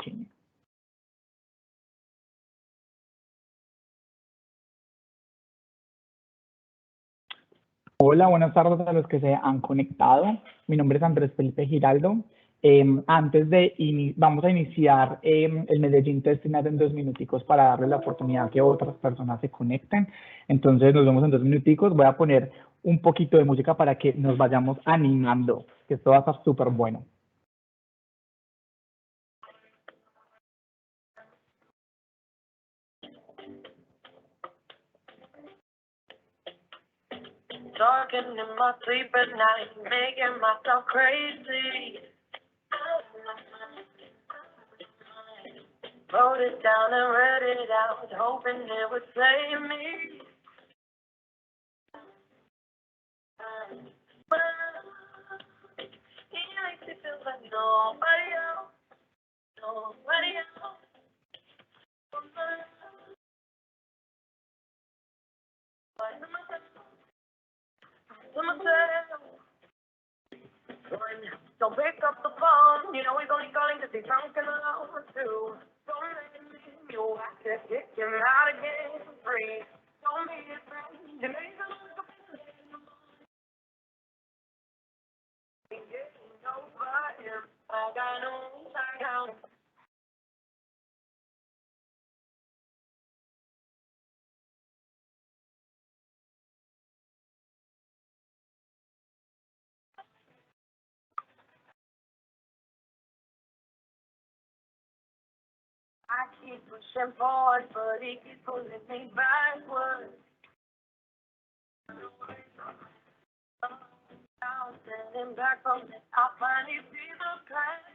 Meeting. Hola, buenas tardes a los que se han conectado. Mi nombre es Andrés Felipe Giraldo. Vamos a iniciar el Medellín Testing Night en 2 minuticos para darle la oportunidad que otras personas se conecten. Entonces nos vemos en 2 minuticos. Voy a poner un poquito de música para que nos vayamos animando, que esto va a estar súper bueno. Talking in my sleep at night, making myself crazy. Wrote it down and read it out, hoping it would save me. He makes me feel like nobody else, nobody else. Don't pick up the phone, you know he's only calling because he's drunk and alone too. Don't let him in, you have to kick him out again for free. Don't be his friend, you know he's gonna look up in the morning. Getting over him, I got no account. I keep pushing forward, but he keeps pulling me backwards. I'm standing back from it, I finally see the path.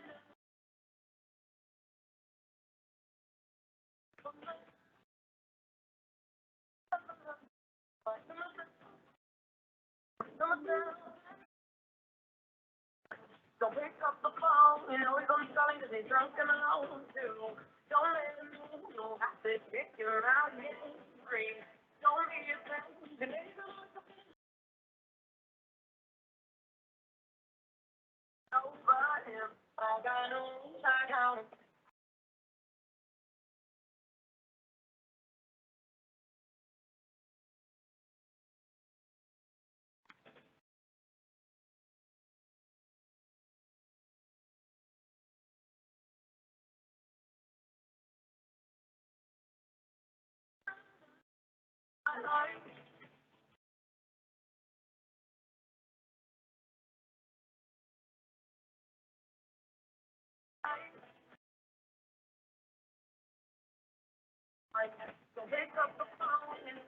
Don't pick up the phone, you know he's only calling because he's drunk and alone too. Don't let him in, you have to kick him out again for free. Don't be his friend, you know he's gonna look up in over him, I got no account. Don't pick up the phone, you know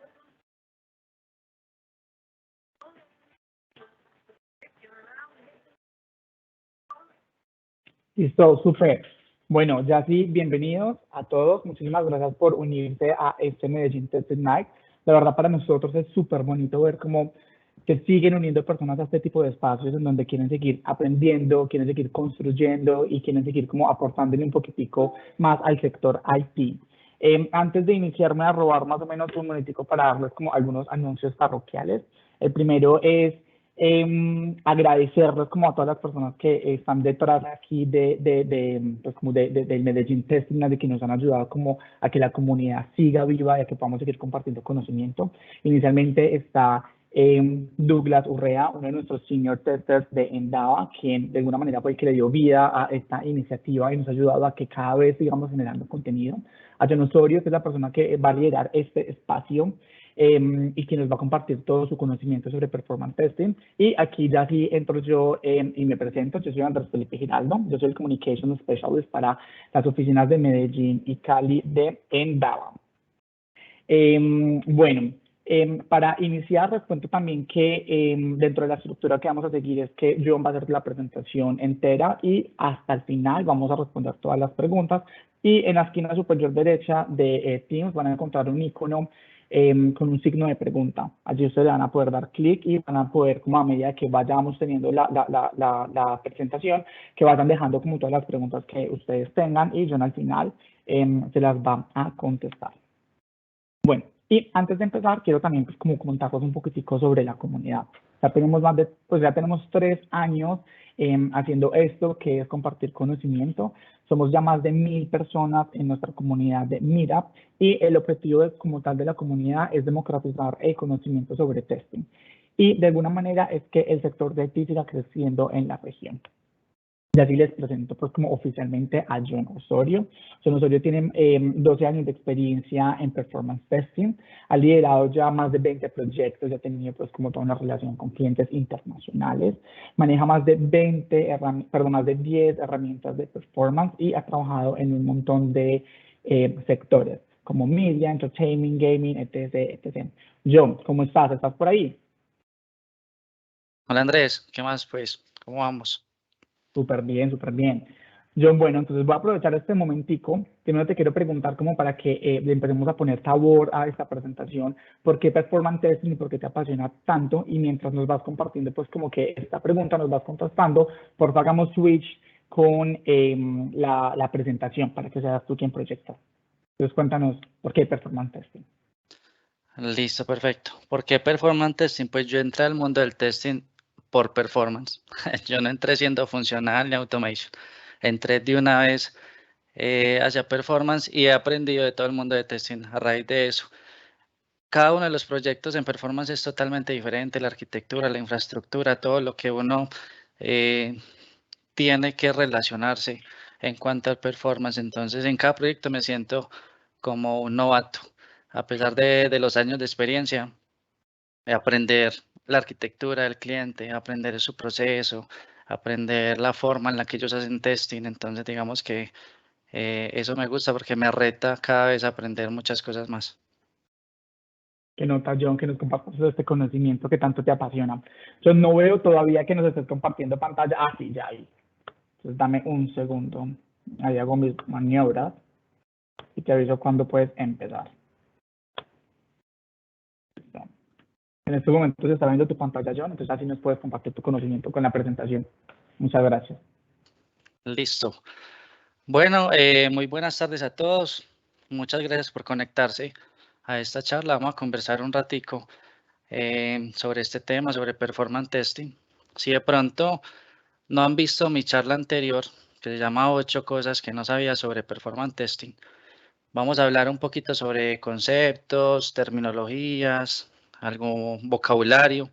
Listo, súper. Bueno, ya sí, bienvenidos a todos. Muchísimas gracias por unirse a este Medellín Testing Night. La verdad, para nosotros es súper bonito ver cómo se siguen uniendo personas a este tipo de espacios en donde quieren seguir aprendiendo, quieren seguir construyendo y quieren seguir como aportándole un poquitico más al sector IT. Antes de iniciarme a robar más o menos un minutico para darles como algunos anuncios parroquiales. El primero es agradecerles como a todas las personas que están detrás aquí pues como del Medellín Testing, de que nos han ayudado como a que la comunidad siga viva y a que podamos seguir compartiendo conocimiento. Inicialmente está Douglas Urrea, uno de nuestros senior testers de Endava, quien de alguna manera fue el que le dio vida a esta iniciativa y nos ha ayudado a que cada vez sigamos generando contenido. A John Osorio, que es la persona que va a liderar este espacio, y que nos va a compartir todo su conocimiento sobre performance testing. Y aquí ya sí entro yo y me presento. Yo soy Andrés Felipe Giraldo. Yo soy el Communication Specialist para las oficinas de Medellín y Cali de Endava. Bueno, para iniciar, les cuento también que dentro de la estructura que vamos a seguir es que John va a hacer la presentación entera y hasta el final vamos a responder todas las preguntas. Y en la esquina superior derecha de Teams van a encontrar un icono con un signo de pregunta. Allí ustedes van a poder dar clic y van a poder, como a medida que vayamos teniendo la presentación, que vayan dejando como todas las preguntas que ustedes tengan y John al final se las va a contestar. Bueno, y antes de empezar, quiero también pues, como comentarles un poquitico sobre la comunidad. Ya tenemos ya tenemos 3 años haciendo esto, que es compartir conocimiento. Somos ya más de 1000 personas en nuestra comunidad de Meetup y el objetivo como tal de la comunidad es democratizar el conocimiento sobre testing. Y de alguna manera es que el sector de IT siga creciendo en la región. Y así les presento pues como oficialmente a John Osorio. John Osorio tiene 12 años de experiencia en performance testing, ha liderado ya más de 20 proyectos, ya ha tenido pues como toda una relación con clientes internacionales, maneja más de 10 herramientas de performance y ha trabajado en un montón de sectores como media, entertainment, gaming, etc, etc. John, ¿cómo estás? ¿Estás por ahí? Hola Andrés, ¿qué más pues? ¿Cómo vamos? Súper bien, súper bien. John, bueno, entonces voy a aprovechar este momentico. Primero te quiero preguntar como para que le empecemos a poner sabor a esta presentación, ¿por qué Performance Testing y por qué te apasiona tanto? Y mientras nos vas compartiendo, pues como que esta pregunta nos vas contestando, por favor hagamos switch con la presentación para que seas tú quien proyecta. Entonces cuéntanos, ¿por qué Performance Testing? Listo, perfecto. ¿Por qué performance testing? Pues yo entré al mundo del testing por performance. Yo no entré siendo funcional ni automation. Entré de una vez hacia performance y he aprendido de todo el mundo de testing a raíz de eso. Cada uno de los proyectos en performance es totalmente diferente, la arquitectura, la infraestructura, todo lo que uno tiene que relacionarse en cuanto al performance. Entonces, en cada proyecto me siento como un novato. A pesar de los años de experiencia, aprender la arquitectura del cliente, aprender su proceso, aprender la forma en la que ellos hacen testing. Entonces, digamos que eso me gusta porque me reta cada vez a aprender muchas cosas más. Que nota, John, que nos compartas este conocimiento que tanto te apasiona. Yo no veo todavía que nos estés compartiendo pantalla. Ah, sí, ya ahí. Entonces dame un segundo. Ahí hago mis maniobras y te aviso cuándo puedes empezar. Listo. En este momento se está viendo tu pantalla, John, entonces así nos puedes compartir tu conocimiento con la presentación. Muchas gracias. Listo. Bueno, muy buenas tardes a todos. Muchas gracias por conectarse a esta charla. Vamos a conversar un ratico sobre este tema, sobre performance testing. Si de pronto no han visto mi charla anterior, que se llama 8 cosas que no sabía sobre performance testing, vamos a hablar un poquito sobre conceptos, terminologías, algo vocabulario,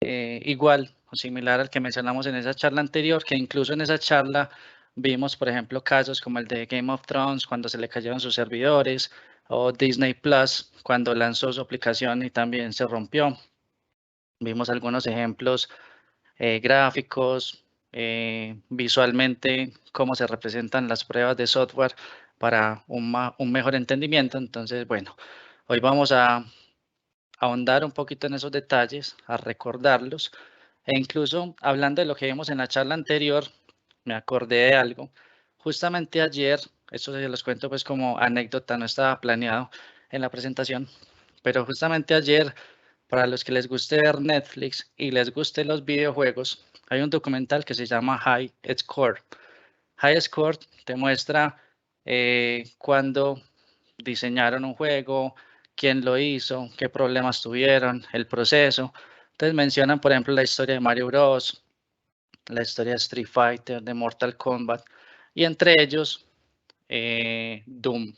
igual o similar al que mencionamos en esa charla anterior, que incluso en esa charla vimos, por ejemplo, casos como el de Game of Thrones cuando se le cayeron sus servidores, o Disney Plus cuando lanzó su aplicación y también se rompió. Vimos algunos ejemplos gráficos, visualmente cómo se representan las pruebas de software para un mejor entendimiento. Entonces, bueno, hoy vamos a ahondar un poquito en esos detalles, a recordarlos e incluso hablando de lo que vimos en la charla anterior, me acordé de algo. Justamente ayer, esto se los cuento pues como anécdota, no estaba planeado en la presentación, pero justamente ayer, para los que les guste ver Netflix y les gusten los videojuegos, hay un documental que se llama High Score. High Score te muestra cuando diseñaron un juego, quién lo hizo, qué problemas tuvieron, el proceso. Entonces mencionan, por ejemplo, la historia de Mario Bros, la historia de Street Fighter, de Mortal Kombat, y entre ellos Doom.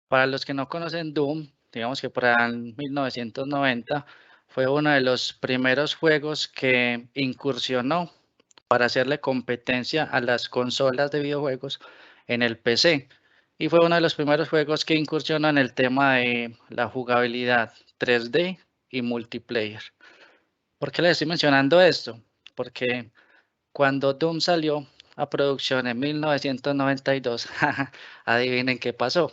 Para los que no conocen Doom, digamos que para el 1990 fue uno de los primeros juegos que incursionó para hacerle competencia a las consolas de videojuegos en el PC. Y fue uno de los primeros juegos que incursionó en el tema de la jugabilidad 3D y multiplayer. ¿Por qué les estoy mencionando esto? Porque cuando Doom salió a producción en 1992, adivinen qué pasó.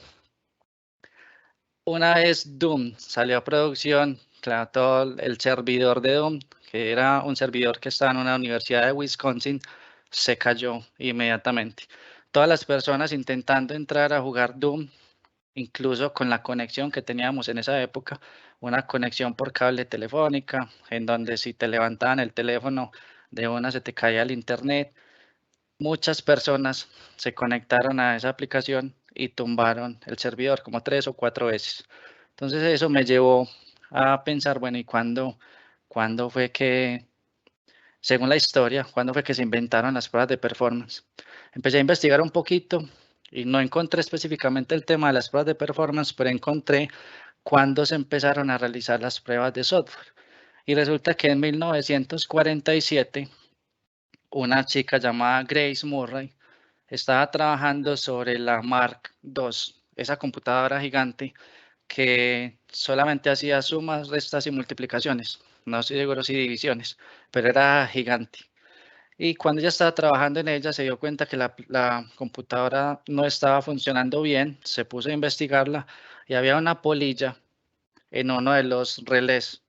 Una vez Doom salió a producción, claro, todo el servidor de Doom, que era un servidor que estaba en una universidad de Wisconsin, se cayó inmediatamente. Todas las personas intentando entrar a jugar Doom, incluso con la conexión que teníamos en esa época, una conexión por cable telefónica, en donde si te levantaban el teléfono de una se te caía el internet. Muchas personas se conectaron a esa aplicación y tumbaron el servidor como 3 o 4 veces. Entonces eso me llevó a pensar, bueno, ¿y cuándo cuándo fue que, según la historia, cuándo fue que se inventaron las pruebas de performance. Empecé a investigar un poquito y no encontré específicamente el tema de las pruebas de performance, pero encontré cuándo se empezaron a realizar las pruebas de software. Y resulta que en 1947, una chica llamada Grace Murray estaba trabajando sobre la Mark II, esa computadora gigante que solamente hacía sumas, restas y multiplicaciones. No estoy seguro si divisiones, pero era gigante. Y cuando ella estaba trabajando en ella, se dio cuenta que la computadora no estaba funcionando bien, se puso a investigarla y había una polilla en uno de los relés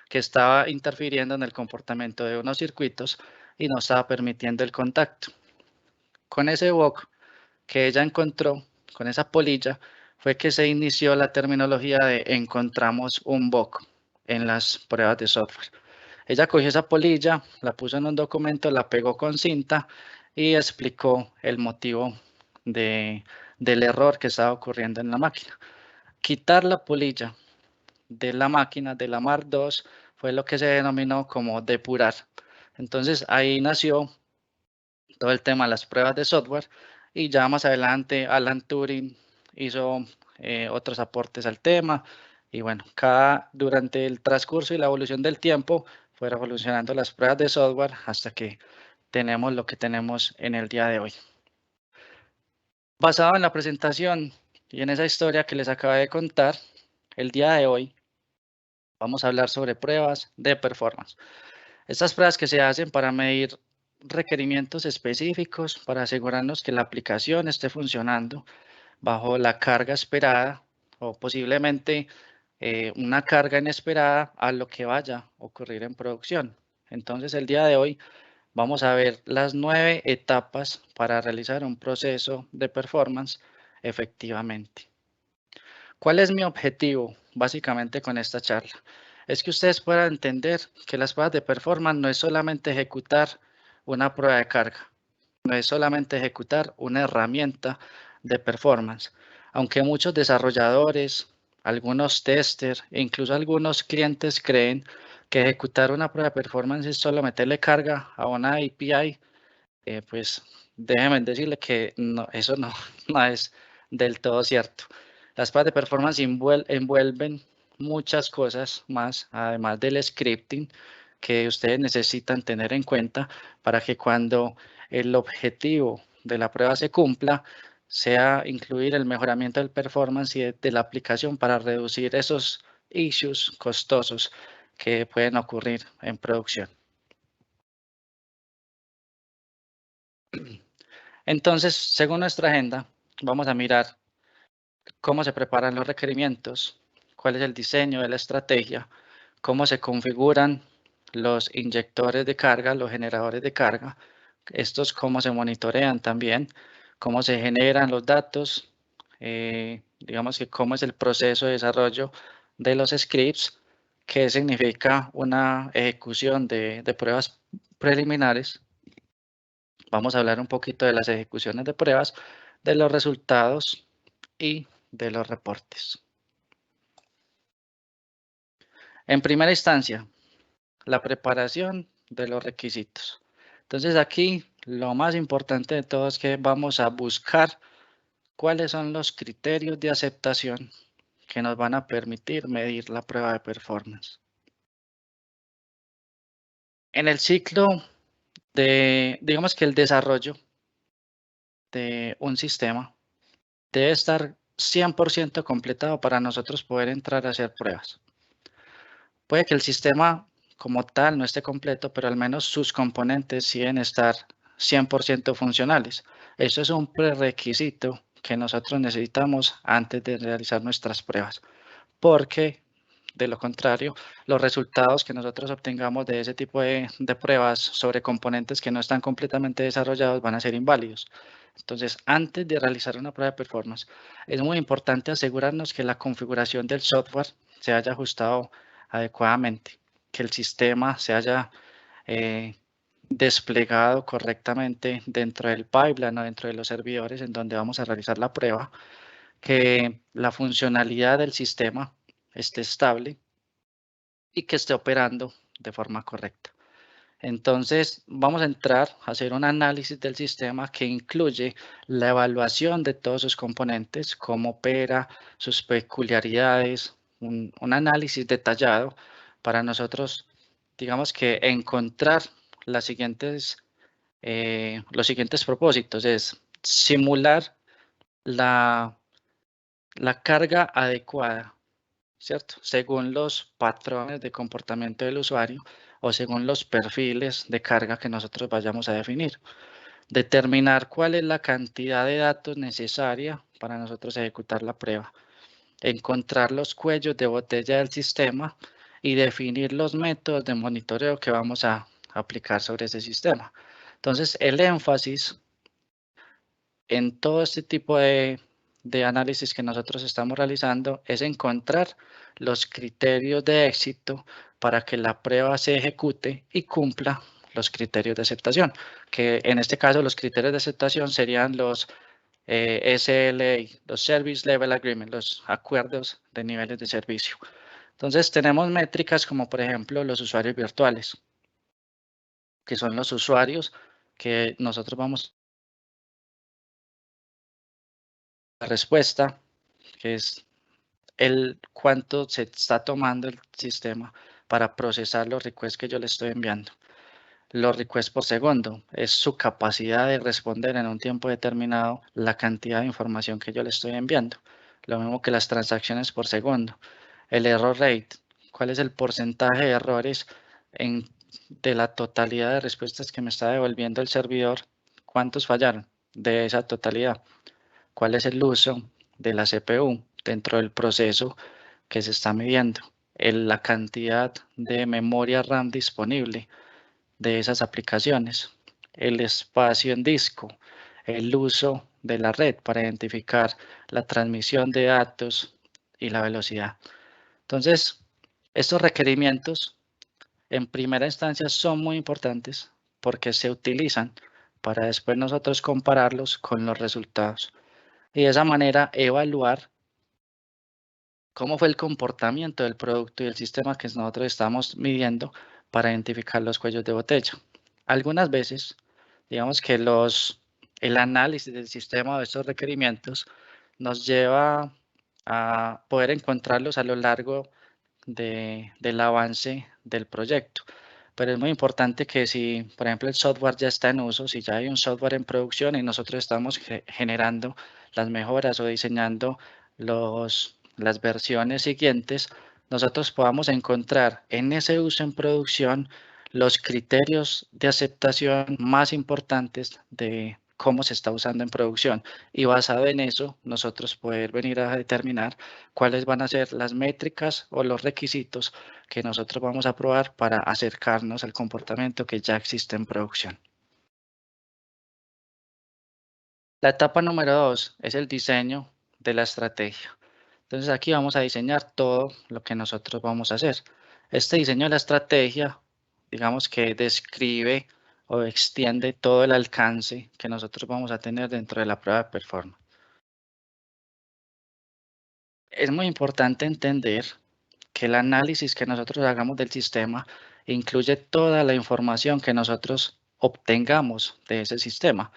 que estaba interfiriendo en el comportamiento de unos circuitos y no estaba permitiendo el contacto. Con ese bug que ella encontró, con esa polilla, fue que se inició la terminología de encontramos un bug en las pruebas de software. Ella cogió esa polilla, la puso en un documento, la pegó con cinta y explicó el motivo del error que estaba ocurriendo en la máquina. Quitar la polilla de la máquina, de la Mark II, fue lo que se denominó como depurar. Entonces ahí nació todo el tema de las pruebas de software y ya más adelante Alan Turing hizo otros aportes al tema y bueno, durante el transcurso y la evolución del tiempo fue evolucionando las pruebas de software hasta que tenemos lo que tenemos en el día de hoy. Basado en la presentación y en esa historia que les acabé de contar, el día de hoy vamos a hablar sobre pruebas de performance. Estas pruebas que se hacen para medir requerimientos específicos para asegurarnos que la aplicación esté funcionando bajo la carga esperada o posiblemente una carga inesperada a lo que vaya a ocurrir en producción. Entonces, el día de hoy vamos a ver las 9 etapas para realizar un proceso de performance efectivamente. ¿Cuál es mi objetivo básicamente con esta charla? Es que ustedes puedan entender que las pruebas de performance no es solamente ejecutar una prueba de carga, no es solamente ejecutar una herramienta de performance, aunque muchos desarrolladores, algunos testers e incluso algunos clientes creen que ejecutar una prueba de performance es solo meterle carga a una API, pues déjenme decirle que no, eso no es del todo cierto. Las pruebas de performance envuelven muchas cosas más, además del scripting, que ustedes necesitan tener en cuenta para que cuando el objetivo de la prueba se cumpla, sea incluir el mejoramiento del performance y de la aplicación para reducir esos issues costosos que pueden ocurrir en producción. Entonces, según nuestra agenda, vamos a mirar cómo se preparan los requerimientos, cuál es el diseño de la estrategia, cómo se configuran los inyectores de carga, los generadores de carga, estos cómo se monitorean también, cómo se generan los datos, digamos que cómo es el proceso de desarrollo de los scripts, qué significa una ejecución de pruebas preliminares. Vamos a hablar un poquito de las ejecuciones de pruebas, de los resultados y de los reportes. En primera instancia, la preparación de los requisitos. Entonces aquí lo más importante de todo es que vamos a buscar cuáles son los criterios de aceptación que nos van a permitir medir la prueba de performance. En el ciclo digamos que el desarrollo de un sistema debe estar 100% completado para nosotros poder entrar a hacer pruebas. Puede que el sistema como tal no esté completo, pero al menos sus componentes sí deben estar 100% funcionales. Eso es un prerequisito que nosotros necesitamos antes de realizar nuestras pruebas, porque de lo contrario, los resultados que nosotros obtengamos de ese tipo de pruebas sobre componentes que no están completamente desarrollados van a ser inválidos. Entonces, antes de realizar una prueba de performance, es muy importante asegurarnos que la configuración del software se haya ajustado adecuadamente, que el sistema se haya desplegado correctamente dentro del pipeline o dentro de los servidores en donde vamos a realizar la prueba, que la funcionalidad del sistema esté estable y que esté operando de forma correcta. Entonces, vamos a entrar a hacer un análisis del sistema que incluye la evaluación de todos sus componentes, cómo opera, sus peculiaridades, un análisis detallado para nosotros, digamos que encontrar los siguientes propósitos. Es simular la carga adecuada, ¿cierto? Según los patrones de comportamiento del usuario o según los perfiles de carga que nosotros vayamos a definir. Determinar cuál es la cantidad de datos necesaria para nosotros ejecutar la prueba. Encontrar los cuellos de botella del sistema y definir los métodos de monitoreo que vamos a aplicar sobre ese sistema. Entonces, el énfasis en todo este tipo de análisis que nosotros estamos realizando es encontrar los criterios de éxito para que la prueba se ejecute y cumpla los criterios de aceptación, que en este caso los criterios de aceptación serían los SLA, los Service Level Agreement, los acuerdos de niveles de servicio. Entonces tenemos métricas como por ejemplo los usuarios virtuales, que son los usuarios que nosotros vamos a la respuesta, que es el cuánto se está tomando el sistema para procesar los requests que yo le estoy enviando. Los requests por segundo es su capacidad de responder en un tiempo determinado la cantidad de información que yo le estoy enviando. Lo mismo que las transacciones por segundo. El error rate, cuál es el porcentaje de errores de la totalidad de respuestas que me está devolviendo el servidor, cuántos fallaron de esa totalidad. Cuál es el uso de la CPU dentro del proceso que se está midiendo, la cantidad de memoria RAM disponible de esas aplicaciones, el espacio en disco, el uso de la red para identificar la transmisión de datos y la velocidad. Entonces, estos requerimientos en primera instancia son muy importantes porque se utilizan para después nosotros compararlos con los resultados y de esa manera evaluar cómo fue el comportamiento del producto y el sistema que nosotros estamos midiendo para identificar los cuellos de botella. Algunas veces, digamos que el análisis del sistema de estos requerimientos nos lleva a poder encontrarlos a lo largo del avance del proyecto. Pero es muy importante que si, por ejemplo, el software ya está en uso, si ya hay un software en producción y nosotros estamos generando las mejoras o diseñando las versiones siguientes, nosotros podamos encontrar en ese uso en producción los criterios de aceptación más importantes de cómo se está usando en producción y basado en eso nosotros poder venir a determinar cuáles van a ser las métricas o los requisitos que nosotros vamos a probar para acercarnos al comportamiento que ya existe en producción. La etapa número 2 es el diseño de la estrategia. Entonces aquí vamos a diseñar todo lo que nosotros vamos a hacer. Este diseño de la estrategia, digamos que describe o extiende todo el alcance que nosotros vamos a tener dentro de la prueba de performance. Es muy importante entender que el análisis que nosotros hagamos del sistema incluye toda la información que nosotros obtengamos de ese sistema,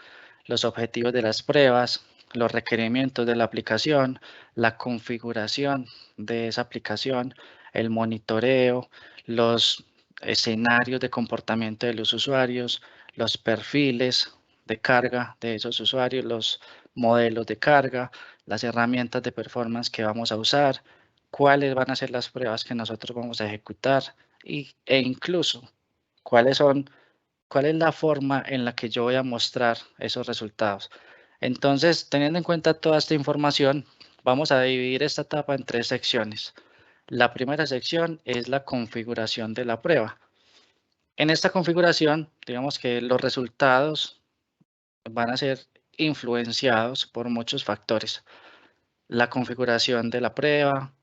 los objetivos de las pruebas, los requerimientos de la aplicación, la configuración de esa aplicación, el monitoreo, los escenarios de comportamiento de los usuarios, los perfiles de carga de esos usuarios, los modelos de carga, las herramientas de performance que vamos a usar, cuáles van a ser las pruebas que nosotros vamos a ejecutar e incluso cuál es la forma en la que yo voy a mostrar esos resultados. Entonces, teniendo en cuenta toda esta información, vamos a dividir esta etapa en 3 secciones. La primera sección es la configuración de la prueba. En esta configuración, digamos que los resultados van a ser influenciados por muchos factores. La configuración de la prueba,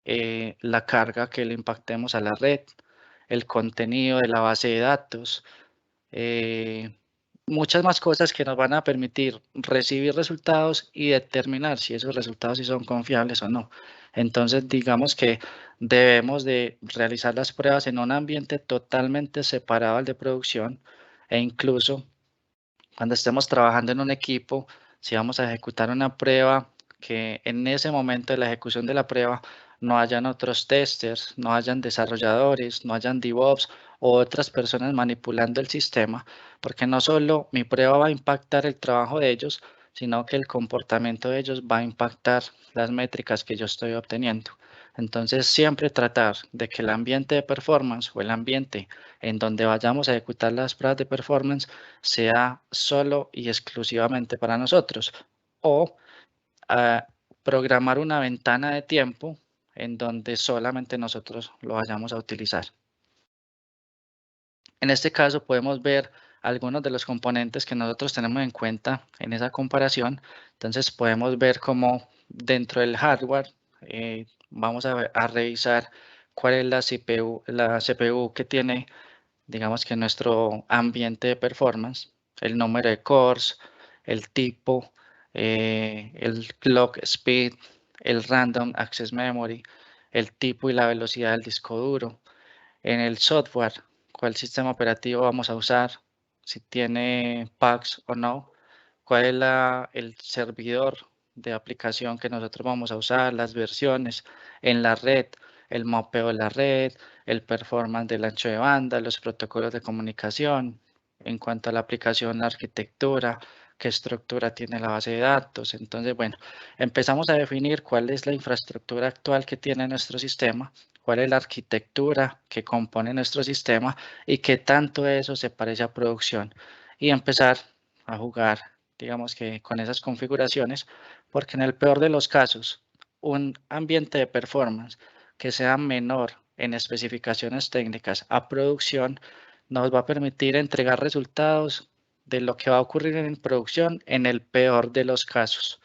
la carga que le impactemos a la red, el contenido de la base de datos, muchas más cosas que nos van a permitir recibir resultados y determinar si esos resultados sí son confiables o no. Entonces, digamos que debemos de realizar las pruebas en un ambiente totalmente separado al de producción, e incluso cuando estemos trabajando en un equipo, si vamos a ejecutar una prueba, que en ese momento de la ejecución de la prueba no hayan otros testers, no hayan desarrolladores, no hayan DevOps o otras personas manipulando el sistema, porque no solo mi prueba va a impactar el trabajo de ellos, sino que el comportamiento de ellos va a impactar las métricas que yo estoy obteniendo. Entonces, siempre tratar de que el ambiente de performance o el ambiente en donde vayamos a ejecutar las pruebas de performance sea solo y exclusivamente para nosotros, o programar una ventana de tiempo en donde solamente nosotros lo vayamos a utilizar. En este caso podemos ver algunos de los componentes que nosotros tenemos en cuenta en esa comparación. Entonces podemos ver cómo dentro del hardware vamos a revisar cuál es la CPU que tiene, digamos que nuestro ambiente de performance, el número de cores, el tipo, el clock speed, el random access memory, el tipo y la velocidad del disco duro. En el software, cuál sistema operativo vamos a usar, si tiene PAX o no, cuál es el servidor de aplicación que nosotros vamos a usar, las versiones en la red, el mapeo de la red, el performance del ancho de banda, los protocolos de comunicación, en cuanto a la aplicación, la arquitectura, qué estructura tiene la base de datos. Entonces, bueno, empezamos a definir cuál es la infraestructura actual que tiene nuestro sistema, cuál es la arquitectura que compone nuestro sistema y qué tanto eso se parece a producción, y empezar a jugar, digamos que con esas configuraciones, porque en el peor de los casos, un ambiente de performance que sea menor en especificaciones técnicas a producción nos va a permitir entregar resultados de lo que va a ocurrir en producción en el peor de los casos.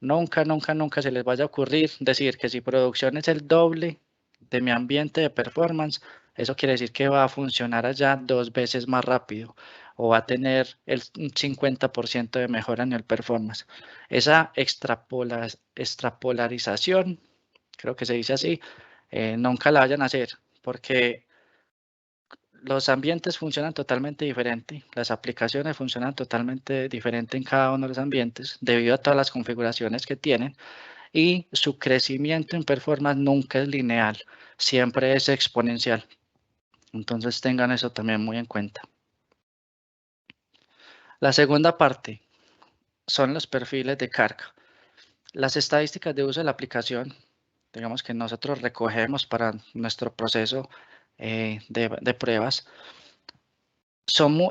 Nunca, nunca, nunca se les vaya a ocurrir decir que si producción es el doble de mi ambiente de performance, eso quiere decir que va a funcionar allá 2 veces más rápido o va a tener el 50% de mejora en el performance. Esa extrapolarización, creo que se dice así, nunca la vayan a hacer, porque los ambientes funcionan totalmente diferente, las aplicaciones funcionan totalmente diferente en cada uno de los ambientes debido a todas las configuraciones que tienen, y su crecimiento en performance nunca es lineal, siempre es exponencial. Entonces tengan eso también muy en cuenta. La segunda parte son los perfiles de carga. Las estadísticas de uso de la aplicación, digamos que nosotros recogemos para nuestro proceso de pruebas,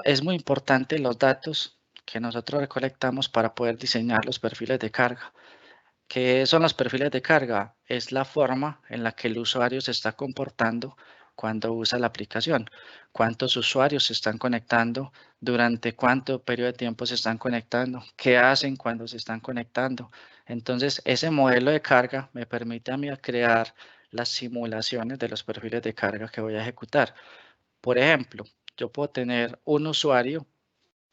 es muy importante los datos que nosotros recolectamos para poder diseñar los perfiles de carga. ¿Qué son los perfiles de carga? Es la forma en la que el usuario se está comportando cuando usa la aplicación. ¿Cuántos usuarios se están conectando? ¿Durante cuánto periodo de tiempo se están conectando? ¿Qué hacen cuando se están conectando? Entonces, ese modelo de carga me permite a mí crear las simulaciones de los perfiles de carga que voy a ejecutar. Por ejemplo, yo puedo tener un usuario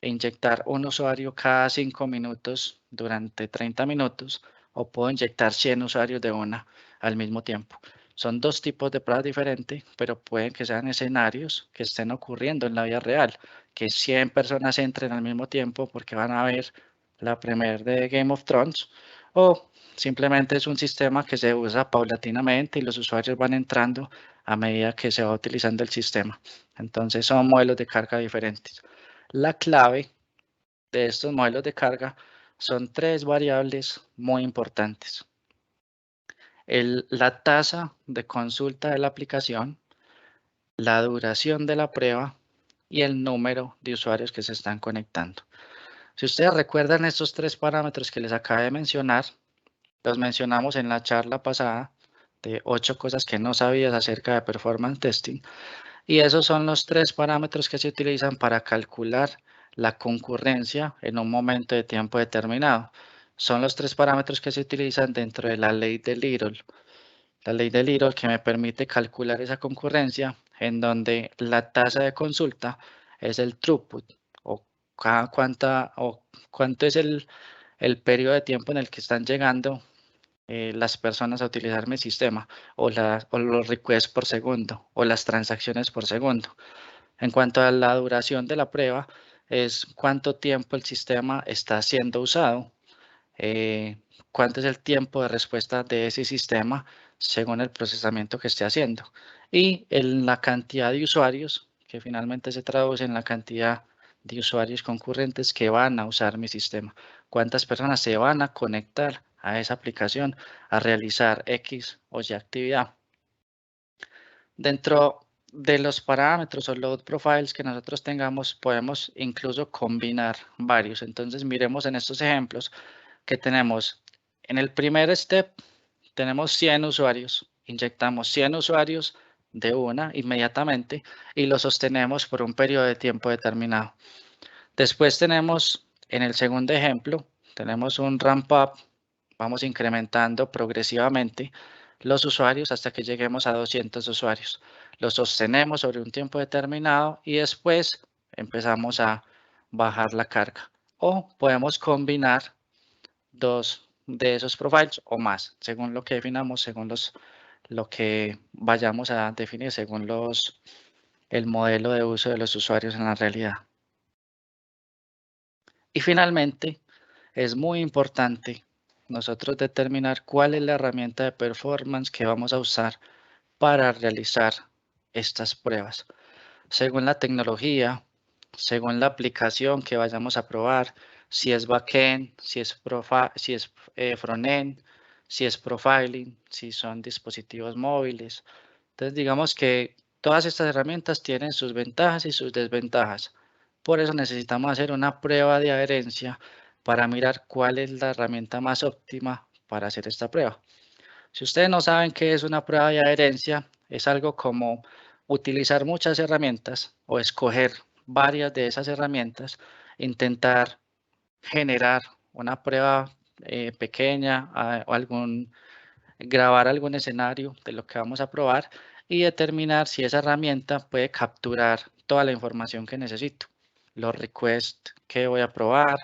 e inyectar un usuario cada 5 minutos durante 30 minutos, o puedo inyectar 100 usuarios de una al mismo tiempo. Son dos tipos de pruebas diferentes, pero pueden que sean escenarios que estén ocurriendo en la vida real, que 100 personas entren al mismo tiempo porque van a ver la premiere de Game of Thrones, o simplemente es un sistema que se usa paulatinamente y los usuarios van entrando a medida que se va utilizando el sistema. Entonces son modelos de carga diferentes. La clave de estos modelos de carga son tres variables muy importantes: la tasa de consulta de la aplicación, la duración de la prueba y el número de usuarios que se están conectando. Si ustedes recuerdan estos tres parámetros que les acabé de mencionar, los mencionamos en la charla pasada de 8 cosas que no sabías acerca de performance testing. Y esos son los tres parámetros que se utilizan para calcular la concurrencia en un momento de tiempo determinado. Son los tres parámetros que se utilizan dentro de la ley de Little. La ley de Little, que me permite calcular esa concurrencia, en donde la tasa de consulta es el throughput, o cuánto es el periodo de tiempo en el que están llegando las personas a utilizar mi sistema o los requests por segundo o las transacciones por segundo. En cuanto a la duración de la prueba, es cuánto tiempo el sistema está siendo usado, cuánto es el tiempo de respuesta de ese sistema según el procesamiento que esté haciendo y en la cantidad de usuarios, que finalmente se traduce en la cantidad de usuarios concurrentes que van a usar mi sistema. Cuántas personas se van a conectar a esa aplicación a realizar X o Y actividad. Dentro de los parámetros o load profiles que nosotros tengamos, podemos incluso combinar varios. Entonces, miremos en estos ejemplos que tenemos en el primer step, tenemos 100 usuarios. Inyectamos 100 usuarios de una inmediatamente y lo sostenemos por un periodo de tiempo determinado. Después tenemos, en el segundo ejemplo, tenemos un ramp up. Vamos incrementando progresivamente los usuarios hasta que lleguemos a 200 usuarios. Lo sostenemos sobre un tiempo determinado y después empezamos a bajar la carga. O podemos combinar dos de esos profiles o más, según lo que definamos, según lo que vayamos a definir, según el modelo de uso de los usuarios en la realidad. Y finalmente, es muy importante nosotros determinar cuál es la herramienta de performance que vamos a usar para realizar estas pruebas. Según la tecnología, según la aplicación que vayamos a probar, si es backend, si es frontend, si es profiling, si son dispositivos móviles. Entonces, digamos que todas estas herramientas tienen sus ventajas y sus desventajas. Por eso necesitamos hacer una prueba de adherencia para mirar cuál es la herramienta más óptima para hacer esta prueba. Si ustedes no saben qué es una prueba de adherencia, es algo como utilizar muchas herramientas o escoger varias de esas herramientas, intentar generar una prueba pequeña o grabar algún escenario de lo que vamos a probar y determinar si esa herramienta puede capturar toda la información que necesito, los requests que voy a probar,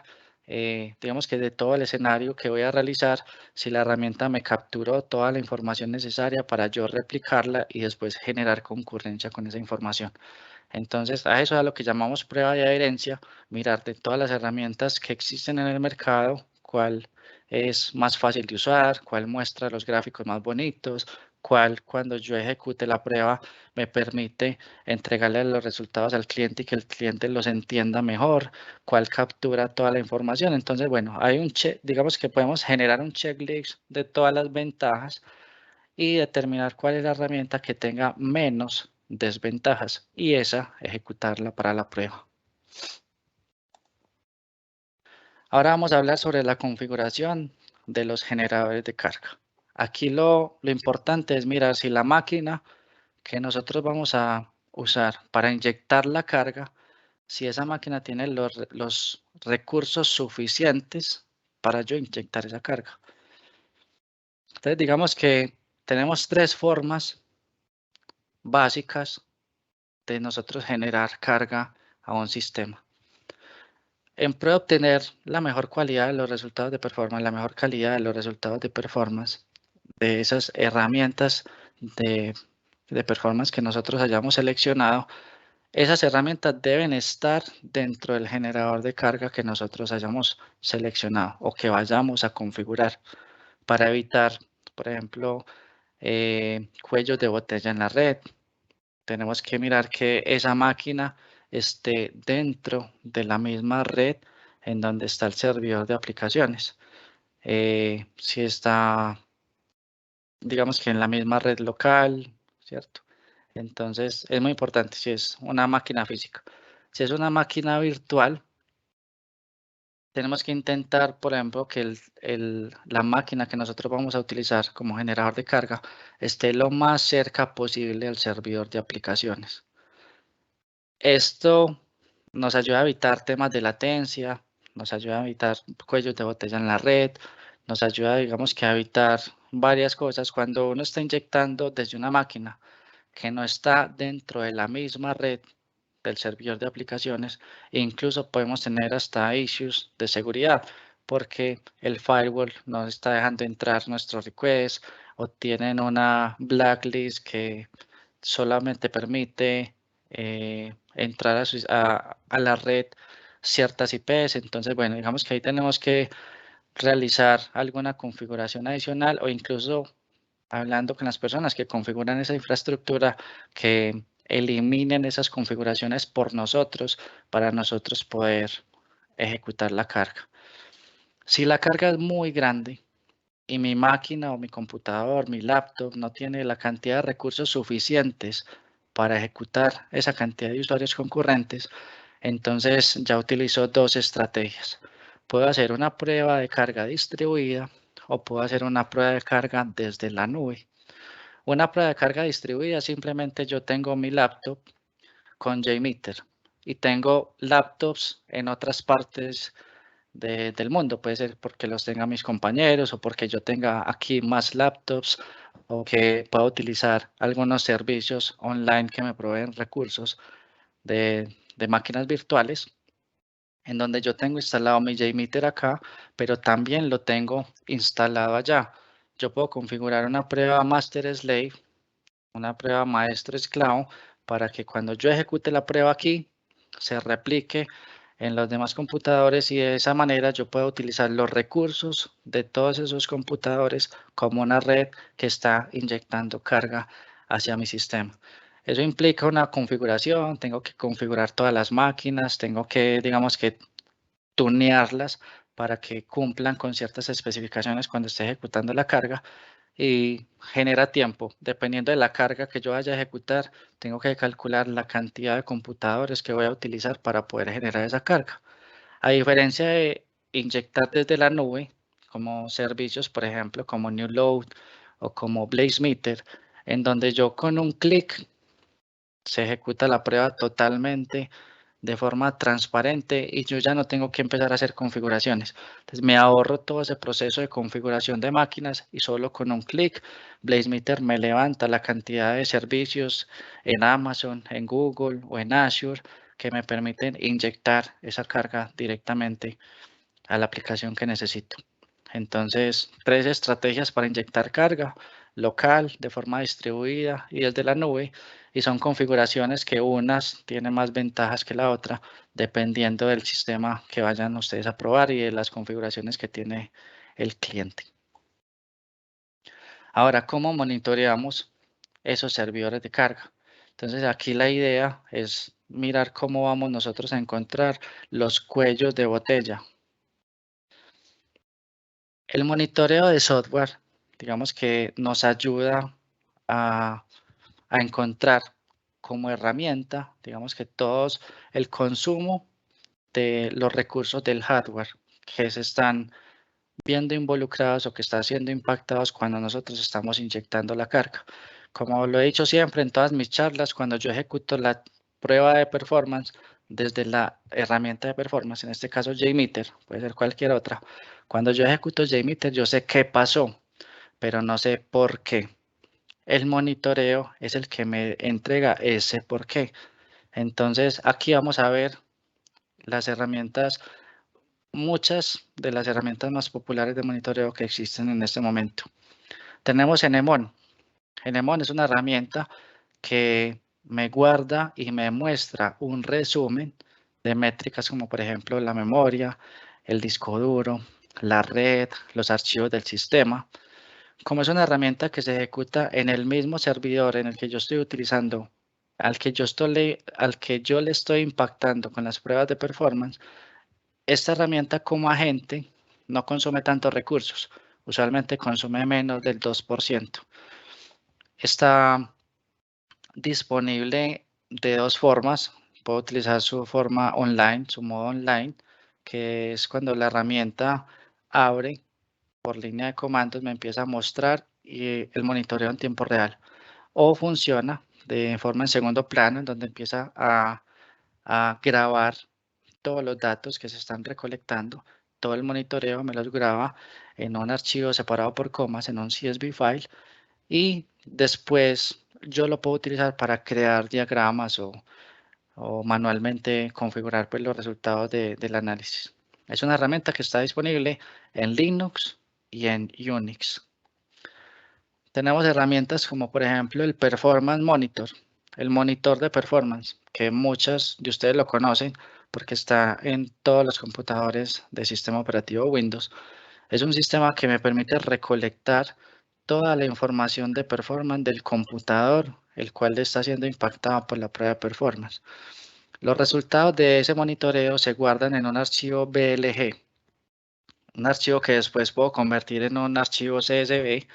digamos que de todo el escenario que voy a realizar, si la herramienta me capturó toda la información necesaria para yo replicarla y después generar concurrencia con esa información. Entonces, a eso es a lo que llamamos prueba de adherencia, mirar de todas las herramientas que existen en el mercado, cuál es más fácil de usar, cuál muestra los gráficos más bonitos, cuál cuando yo ejecute la prueba me permite entregarle los resultados al cliente y que el cliente los entienda mejor, cuál captura toda la información. Entonces, bueno, hay digamos que podemos generar un checklist de todas las ventajas y determinar cuál es la herramienta que tenga menos desventajas y esa ejecutarla para la prueba. Ahora vamos a hablar sobre la configuración de los generadores de carga. Aquí lo importante es mirar si la máquina que nosotros vamos a usar para inyectar la carga, si esa máquina tiene los recursos suficientes para yo inyectar esa carga. Entonces digamos que tenemos tres formas básicas de nosotros generar carga a un sistema. En pro de obtener la mejor calidad de los resultados de performance, la mejor calidad de los resultados de performance de esas herramientas de performance que nosotros hayamos seleccionado, esas herramientas deben estar dentro del generador de carga que nosotros hayamos seleccionado o que vayamos a configurar para evitar, por ejemplo, cuellos de botella en la red. Tenemos que mirar que esa máquina esté dentro de la misma red en donde está el servidor de aplicaciones. Si está, digamos que en la misma red local, ¿cierto? Entonces es muy importante si es una máquina física. Si es una máquina virtual, tenemos que intentar, por ejemplo, que la máquina que nosotros vamos a utilizar como generador de carga esté lo más cerca posible al servidor de aplicaciones. Esto nos ayuda a evitar temas de latencia, nos ayuda a evitar cuellos de botella en la red, nos ayuda, digamos que a evitar varias cosas cuando uno está inyectando desde una máquina que no está dentro de la misma red del servidor de aplicaciones e incluso podemos tener hasta issues de seguridad porque el firewall no está dejando entrar nuestros requests o tienen una blacklist que solamente permite entrar a la red ciertas IPs. Entonces, bueno, digamos que ahí tenemos que realizar alguna configuración adicional o incluso hablando con las personas que configuran esa infraestructura, que eliminen esas configuraciones por nosotros para nosotros poder ejecutar la carga. Si la carga es muy grande y mi máquina o mi computador, mi laptop no tiene la cantidad de recursos suficientes para ejecutar esa cantidad de usuarios concurrentes, entonces ya utilizo dos estrategias. Puedo hacer una prueba de carga distribuida o puedo hacer una prueba de carga desde la nube. Una prueba de carga distribuida, simplemente yo tengo mi laptop con JMeter y tengo laptops en otras partes del mundo. Puede ser porque los tenga mis compañeros o porque yo tenga aquí más laptops o que pueda utilizar algunos servicios online que me proveen recursos de máquinas virtuales, en donde yo tengo instalado mi JMeter acá, pero también lo tengo instalado allá. Yo puedo configurar una prueba master slave, una prueba maestro esclavo, para que cuando yo ejecute la prueba aquí, se replique en los demás computadores y de esa manera yo puedo utilizar los recursos de todos esos computadores como una red que está inyectando carga hacia mi sistema. Eso implica una configuración, tengo que configurar todas las máquinas, tengo que, digamos que, tunearlas para que cumplan con ciertas especificaciones cuando esté ejecutando la carga y genera tiempo. Dependiendo de la carga que yo vaya a ejecutar, tengo que calcular la cantidad de computadores que voy a utilizar para poder generar esa carga. A diferencia de inyectar desde la nube, como servicios, por ejemplo, como NewLoad o como BlazeMeter, en donde yo con un clic se ejecuta la prueba totalmente de forma transparente y yo ya no tengo que empezar a hacer configuraciones. Entonces me ahorro todo ese proceso de configuración de máquinas y solo con un clic BlazeMeter me levanta la cantidad de servicios en Amazon, en Google o en Azure que me permiten inyectar esa carga directamente a la aplicación que necesito. Entonces, 3 estrategias para inyectar carga local, de forma distribuida y desde la nube, y son configuraciones que unas tienen más ventajas que la otra, dependiendo del sistema que vayan ustedes a probar y de las configuraciones que tiene el cliente. Ahora, ¿cómo monitoreamos esos servidores de carga? Entonces, aquí la idea es mirar cómo vamos nosotros a encontrar los cuellos de botella. El monitoreo de software, digamos que nos ayuda a encontrar como herramienta, digamos que todos el consumo de los recursos del hardware que se están viendo involucrados o que están siendo impactados cuando nosotros estamos inyectando la carga. Como lo he dicho siempre en todas mis charlas, cuando yo ejecuto la prueba de performance desde la herramienta de performance, en este caso JMeter, puede ser cualquier otra, cuando yo ejecuto JMeter yo sé qué pasó, pero no sé por qué. El monitoreo es el que me entrega ese por qué. Entonces aquí vamos a ver las herramientas, muchas de las herramientas más populares de monitoreo que existen en este momento. Tenemos Enemon. Enemon es una herramienta que me guarda y me muestra un resumen de métricas como por ejemplo la memoria, el disco duro, la red, los archivos del sistema. Como es una herramienta que se ejecuta en el mismo servidor en el que yo estoy utilizando, al que yo le estoy impactando con las pruebas de performance, esta herramienta como agente no consume tantos recursos, usualmente consume menos del 2%. Está disponible de dos formas. Puedo utilizar su forma online, su modo online, que es cuando la herramienta abre por línea de comandos, me empieza a mostrar el monitoreo en tiempo real. O funciona de forma en segundo plano, en donde empieza a grabar todos los datos que se están recolectando. Todo el monitoreo me los graba en un archivo separado por comas, en un CSV file, y después yo lo puedo utilizar para crear diagramas o o manualmente configurar pues, los resultados del análisis. Es una herramienta que está disponible en Linux y en Unix. Tenemos herramientas como por ejemplo el Performance Monitor, el monitor de performance, que muchos de ustedes lo conocen porque está en todos los computadores del sistema operativo Windows. Es un sistema que me permite recolectar toda la información de performance del computador, el cual está siendo impactado por la prueba de performance. Los resultados de ese monitoreo se guardan en un archivo BLG, un archivo que después puedo convertir en un archivo CSV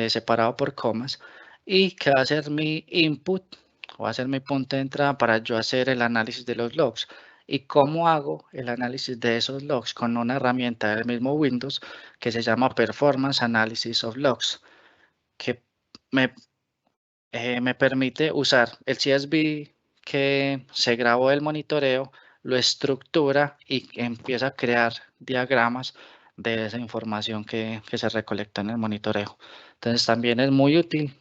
separado por comas y que va a ser mi input o va a ser mi punto de entrada para yo hacer el análisis de los logs. ¿Y cómo hago el análisis de esos logs? Con una herramienta del mismo Windows que se llama Performance Analysis of Logs, que me permite usar el CSV que se grabó del monitoreo, lo estructura y empieza a crear diagramas de esa información que se recolectó en el monitoreo. Entonces también es muy útil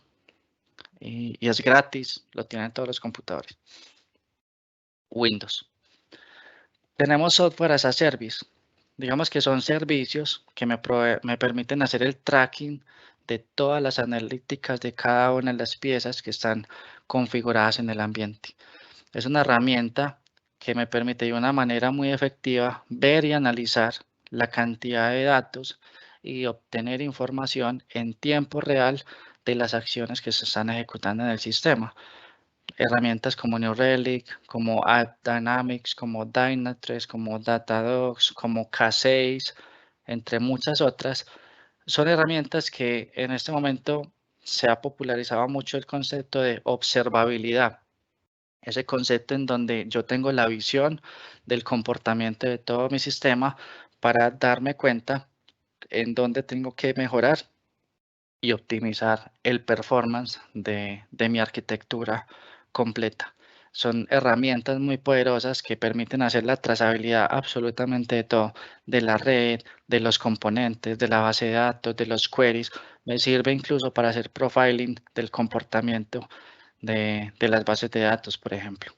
y es gratis, lo tienen todos los computadores. Windows. Tenemos software as a service. Digamos que son servicios que me permiten hacer el tracking de todas las analíticas de cada una de las piezas que están configuradas en el ambiente. Es una herramienta que me permite de una manera muy efectiva ver y analizar la cantidad de datos y obtener información en tiempo real de las acciones que se están ejecutando en el sistema. Herramientas como New Relic, como AppDynamics, como Dynatrace, como Datadog, como K6, entre muchas otras, son herramientas que en este momento se ha popularizado mucho el concepto de observabilidad. Ese concepto en donde yo tengo la visión del comportamiento de todo mi sistema para darme cuenta en dónde tengo que mejorar y optimizar el performance de mi arquitectura completa. Son herramientas muy poderosas que permiten hacer la trazabilidad absolutamente de todo, de la red, de los componentes, de la base de datos, de los queries. Me sirve incluso para hacer profiling del comportamiento de las bases de datos, por ejemplo.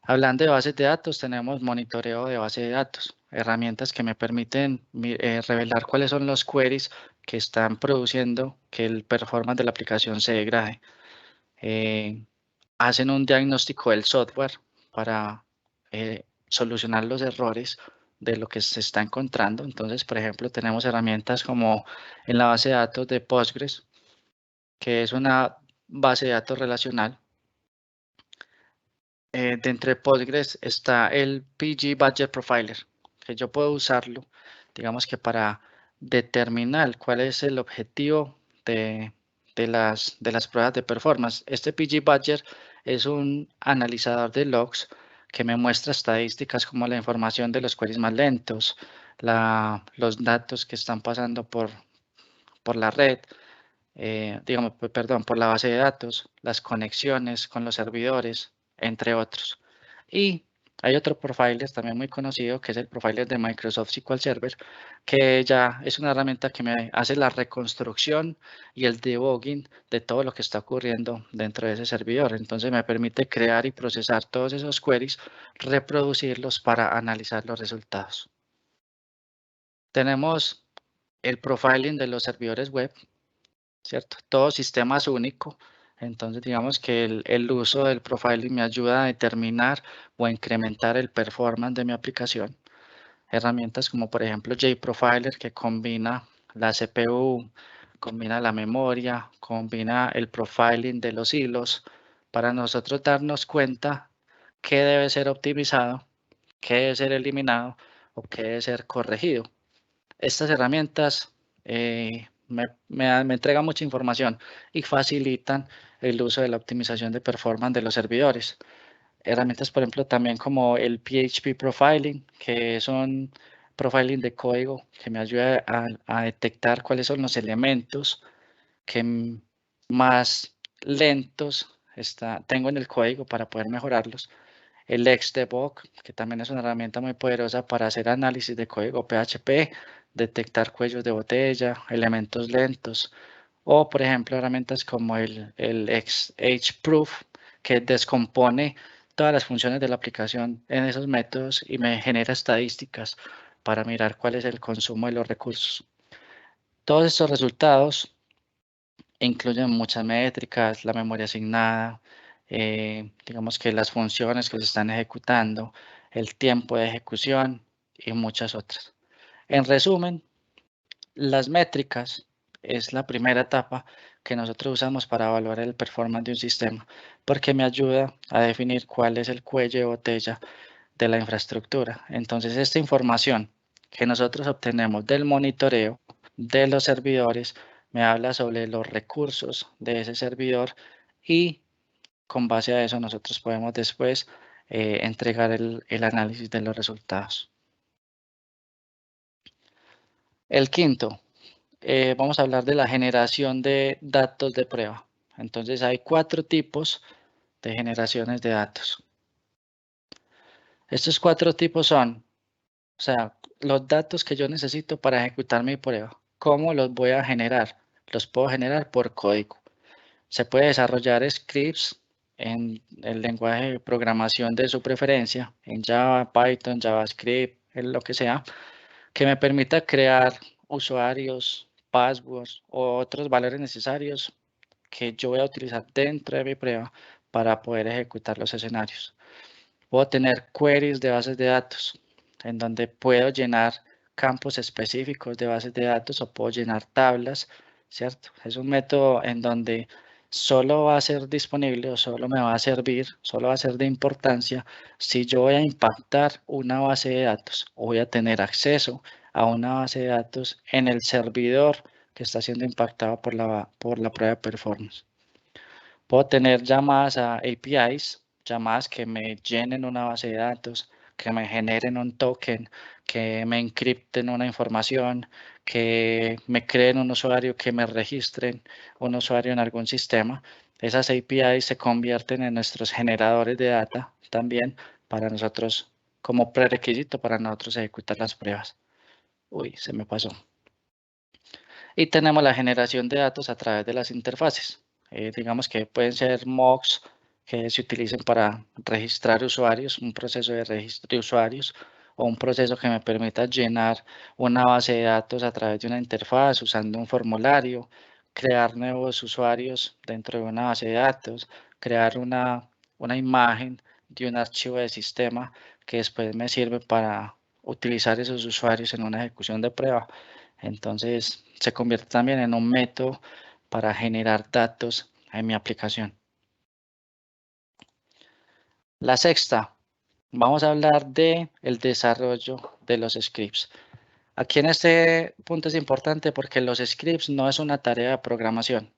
Hablando de bases de datos, tenemos monitoreo de base de datos, herramientas que me permiten revelar cuáles son los queries que están produciendo que el performance de la aplicación se degrade. Hacen un diagnóstico del software para solucionar los errores de lo que se está encontrando. Entonces, por ejemplo, tenemos herramientas como en la base de datos de Postgres, que es una base de datos relacional. Dentro de Postgres está el PG Budget Profiler, que yo puedo usarlo, digamos que para determinar cuál es el objetivo de las pruebas de performance. Este PG Budget es un analizador de logs que me muestra estadísticas como la información de los queries más lentos, los datos que están pasando por la red, digamos, perdón, por la base de datos, las conexiones con los servidores, entre otros. Y hay otro profiler también muy conocido que es el profiler de Microsoft SQL Server, que ya es una herramienta que me hace la reconstrucción y el debugging de todo lo que está ocurriendo dentro de ese servidor. Entonces me permite crear y procesar todos esos queries, reproducirlos para analizar los resultados. Tenemos el profiling de los servidores web, ¿cierto? Todo sistema es único, entonces digamos que el uso del profiling me ayuda a determinar o a incrementar el performance de mi aplicación. Herramientas como por ejemplo JProfiler que combina la CPU, combina la memoria, combina el profiling de los hilos para nosotros darnos cuenta qué debe ser optimizado, qué debe ser eliminado o qué debe ser corregido. Estas herramientas me entregan mucha información y facilitan el uso de la optimización de performance de los servidores. Herramientas, por ejemplo, también como el PHP Profiling, que es un profiling de código que me ayuda a detectar cuáles son los elementos que más lentos tengo en el código para poder mejorarlos. El XDebug, que también es una herramienta muy poderosa para hacer análisis de código PHP, detectar cuellos de botella, elementos lentos, o por ejemplo herramientas como el XHproof, que descompone todas las funciones de la aplicación en esos métodos y me genera estadísticas para mirar cuál es el consumo de los recursos. Todos estos resultados incluyen muchas métricas, la memoria asignada, digamos que las funciones que se están ejecutando, el tiempo de ejecución y muchas otras. En resumen, las métricas es la primera etapa que nosotros usamos para evaluar el performance de un sistema, porque me ayuda a definir cuál es el cuello de botella de la infraestructura. Entonces, esta información que nosotros obtenemos del monitoreo de los servidores me habla sobre los recursos de ese servidor y con base a eso nosotros podemos después entregar el análisis de los resultados. El quinto, vamos a hablar de la generación de datos de prueba. Entonces hay 4 tipos de generaciones de datos. Estos 4 tipos son, o sea, los datos que yo necesito para ejecutar mi prueba. ¿Cómo los voy a generar? Los puedo generar por código. Se puede desarrollar scripts en el lenguaje de programación de su preferencia, en Java, Python, JavaScript, en lo que sea, que me permita crear usuarios, passwords o otros valores necesarios que yo voy a utilizar dentro de mi prueba para poder ejecutar los escenarios. Puedo tener queries de bases de datos en donde puedo llenar campos específicos de bases de datos o puedo llenar tablas, ¿cierto? Es un método en donde solo va a ser disponible o solo me va a servir, solo va a ser de importancia si yo voy a impactar una base de datos o voy a tener acceso a una base de datos en el servidor que está siendo impactado por la prueba de performance. Puedo tener llamadas a APIs, llamadas que me llenen una base de datos, que me generen un token, que me encripten una información, que me creen un usuario, que me registren un usuario en algún sistema. Esas APIs se convierten en nuestros generadores de data también para nosotros, como prerequisito para nosotros ejecutar las pruebas. Uy, se me pasó. Y tenemos la generación de datos a través de las interfaces. Digamos que pueden ser mocks que se utilicen para registrar usuarios, un proceso de registro de usuarios o un proceso que me permita llenar una base de datos a través de una interfaz usando un formulario, crear nuevos usuarios dentro de una base de datos, crear una imagen de un archivo de sistema que después me sirve para utilizar esos usuarios en una ejecución de prueba. Entonces se convierte también en un método para generar datos en mi aplicación. La sexta, vamos a hablar de el desarrollo de los scripts. Aquí en este punto es importante porque los scripts no es una tarea de programación.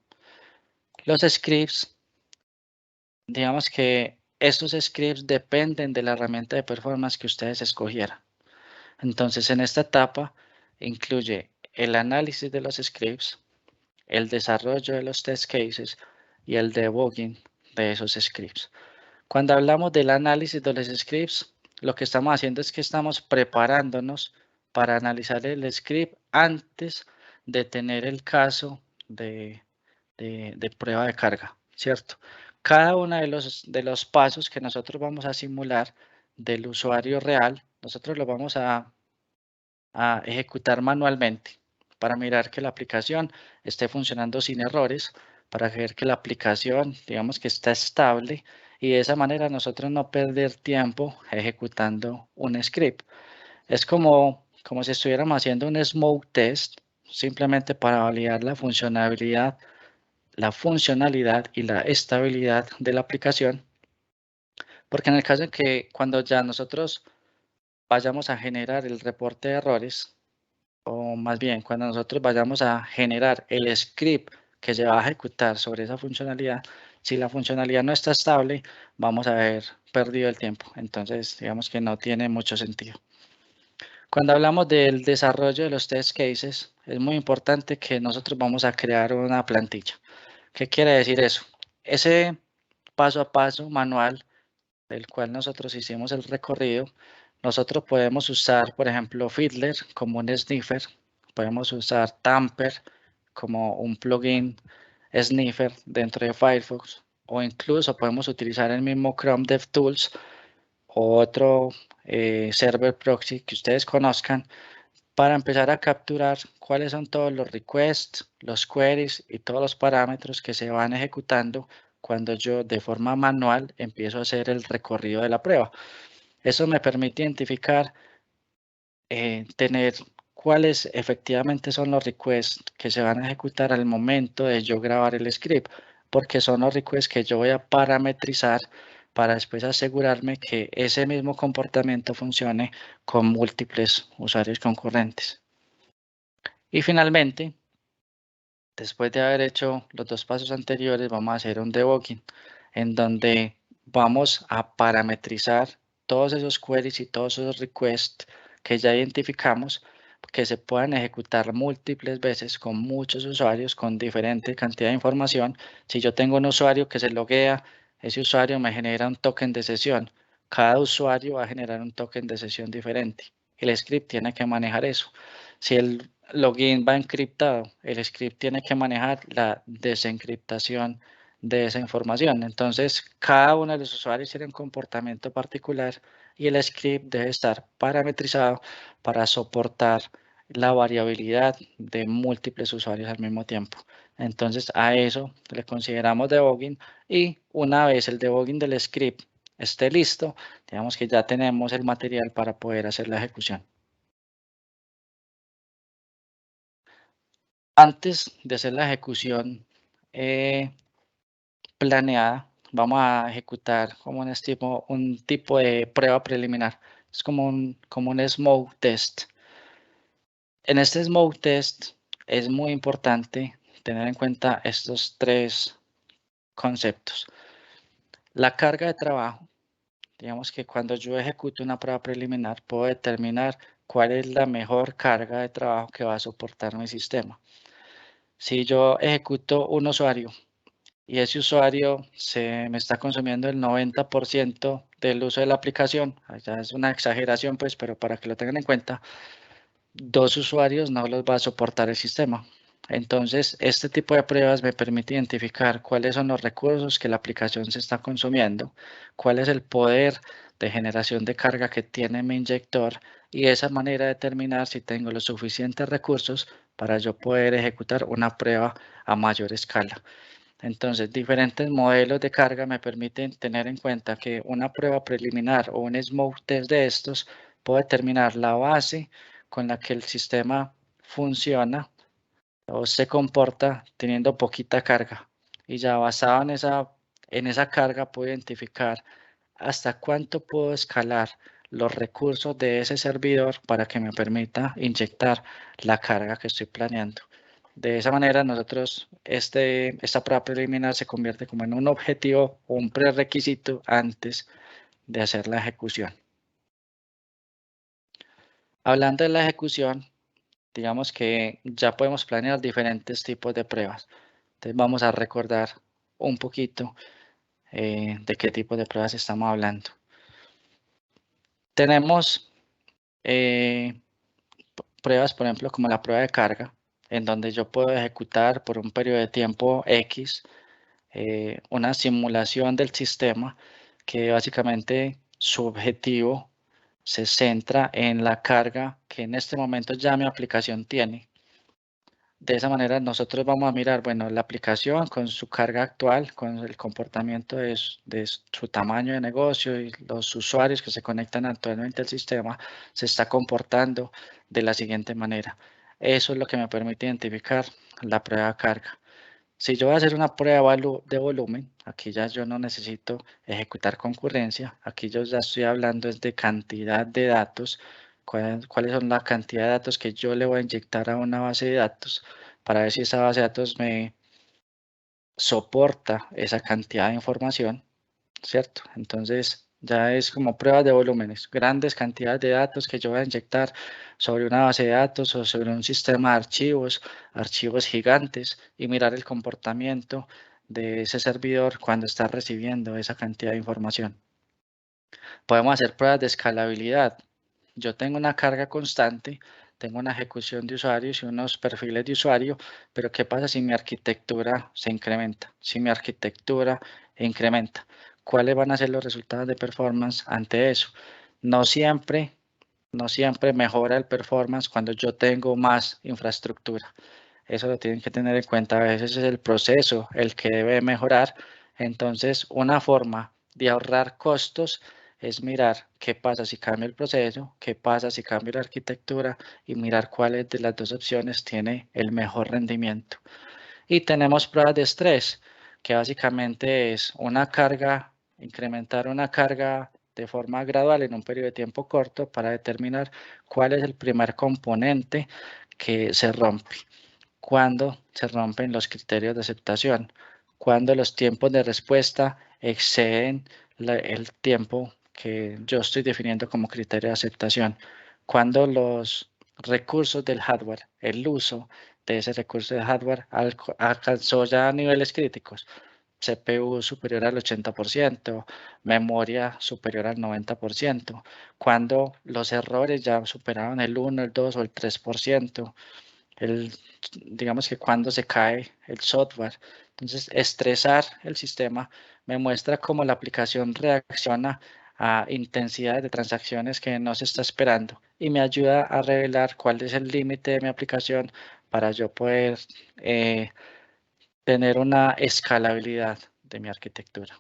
Los scripts, digamos que estos scripts dependen de la herramienta de performance que ustedes escogieran. Entonces en esta etapa incluye el análisis de los scripts, el desarrollo de los test cases y el debugging de esos scripts. Cuando hablamos del análisis de los scripts, lo que estamos haciendo es que estamos preparándonos para analizar el script antes de tener el caso de prueba de carga, ¿cierto? Cada uno de los pasos que nosotros vamos a simular del usuario real, nosotros lo vamos a ejecutar manualmente para mirar que la aplicación esté funcionando sin errores, para ver que la aplicación, digamos que está estable y de esa manera nosotros no perder tiempo ejecutando un script. Es como si estuviéramos haciendo un smoke test, simplemente para validar la funcionalidad y la estabilidad de la aplicación, porque en el caso de que cuando ya nosotros vayamos a generar el reporte de errores, o más bien cuando nosotros vayamos a generar el script que se va a ejecutar sobre esa funcionalidad, si la funcionalidad no está estable, vamos a haber perdido el tiempo. Entonces, digamos que no tiene mucho sentido. Cuando hablamos del desarrollo de los test cases, es muy importante que nosotros vamos a crear una plantilla. ¿Qué quiere decir eso? Ese paso a paso manual del cual nosotros hicimos el recorrido, nosotros podemos usar, por ejemplo, Fiddler como un sniffer, podemos usar Tamper como un plugin sniffer dentro de Firefox, o incluso podemos utilizar el mismo Chrome DevTools o otro server proxy que ustedes conozcan para empezar a capturar cuáles son todos los requests, los queries y todos los parámetros que se van ejecutando cuando yo de forma manual empiezo a hacer el recorrido de la prueba. Eso me permite identificar, tener cuáles efectivamente son los requests que se van a ejecutar al momento de yo grabar el script, porque son los requests que yo voy a parametrizar para después asegurarme que ese mismo comportamiento funcione con múltiples usuarios concurrentes. Y finalmente, después de haber hecho los dos pasos anteriores, vamos a hacer un debugging en donde vamos a parametrizar todos esos queries y todos esos requests que ya identificamos que se puedan ejecutar múltiples veces con muchos usuarios con diferente cantidad de información. Si yo tengo un usuario que se loguea, ese usuario me genera un token de sesión. Cada usuario va a generar un token de sesión diferente. El script tiene que manejar eso. Si el login va encriptado, el script tiene que manejar la desencriptación de esa información. Entonces, cada uno de los usuarios tiene un comportamiento particular y el script debe estar parametrizado para soportar la variabilidad de múltiples usuarios al mismo tiempo. Entonces, a eso le consideramos debugging, y una vez el debugging del script esté listo, digamos que ya tenemos el material para poder hacer la ejecución. Antes de hacer la ejecución planeada, vamos a ejecutar como un tipo de prueba preliminar. Es como un smoke test. En este smoke test es muy importante tener en cuenta estos tres conceptos. La carga de trabajo. Digamos que cuando yo ejecuto una prueba preliminar, puedo determinar cuál es la mejor carga de trabajo que va a soportar mi sistema. Si yo ejecuto un usuario y ese usuario se me está consumiendo el 90% del uso de la aplicación, ya es una exageración pues, pero para que lo tengan en cuenta, 2 usuarios no los va a soportar el sistema. Entonces, este tipo de pruebas me permite identificar cuáles son los recursos que la aplicación se está consumiendo, cuál es el poder de generación de carga que tiene mi inyector, y de esa manera determinar si tengo los suficientes recursos para yo poder ejecutar una prueba a mayor escala. Entonces, diferentes modelos de carga me permiten tener en cuenta que una prueba preliminar o un smoke test de estos puede determinar la base con la que el sistema funciona o se comporta teniendo poquita carga. Y ya basado en esa carga puedo identificar hasta cuánto puedo escalar los recursos de ese servidor para que me permita inyectar la carga que estoy planeando. De esa manera, nosotros, esta prueba preliminar se convierte como en un objetivo o un prerequisito antes de hacer la ejecución. Hablando de la ejecución, digamos que ya podemos planear diferentes tipos de pruebas. Entonces vamos a recordar un poquito de qué tipo de pruebas estamos hablando. Tenemos pruebas, por ejemplo, como la prueba de carga, en donde yo puedo ejecutar por un periodo de tiempo X una simulación del sistema que básicamente su objetivo se centra en la carga que en este momento ya mi aplicación tiene. De esa manera nosotros vamos a mirar, bueno, la aplicación con su carga actual, con el comportamiento de su tamaño de negocio y los usuarios que se conectan actualmente al sistema, se está comportando de la siguiente manera. Eso es lo que me permite identificar la prueba de carga. Si yo voy a hacer una prueba de volumen, aquí ya yo no necesito ejecutar concurrencia, aquí yo ya estoy hablando es de cantidad de datos, cuáles son la cantidad de datos que yo le voy a inyectar a una base de datos para ver si esa base de datos me soporta esa cantidad de información, ¿cierto? Entonces ya es como pruebas de volúmenes, grandes cantidades de datos que yo voy a inyectar sobre una base de datos o sobre un sistema de archivos gigantes, y mirar el comportamiento de ese servidor cuando está recibiendo esa cantidad de información. Podemos hacer pruebas de escalabilidad. Yo tengo una carga constante, tengo una ejecución de usuarios y unos perfiles de usuario, pero ¿qué pasa si mi arquitectura se incrementa? Si mi arquitectura incrementa, ¿cuáles van a ser los resultados de performance ante eso? No siempre mejora el performance cuando yo tengo más infraestructura. Eso lo tienen que tener en cuenta. A veces es el proceso el que debe mejorar. Entonces, una forma de ahorrar costos es mirar qué pasa si cambio el proceso, qué pasa si cambio la arquitectura y mirar cuáles de las dos opciones tiene el mejor rendimiento. Y tenemos pruebas de estrés, que básicamente es incrementar una carga de forma gradual en un periodo de tiempo corto para determinar cuál es el primer componente que se rompe. Cuando se rompen los criterios de aceptación, cuando los tiempos de respuesta exceden el tiempo que yo estoy definiendo como criterio de aceptación, cuando los recursos del hardware, el uso de ese recurso de hardware alcanzó ya niveles críticos, CPU superior al 80%, memoria superior al 90%, cuando los errores ya superaron el 1, el 2 o el 3%, digamos que cuando se cae el software. Entonces, estresar el sistema me muestra cómo la aplicación reacciona a intensidades de transacciones que no se está esperando y me ayuda a revelar cuál es el límite de mi aplicación para yo poder tener una escalabilidad de mi arquitectura.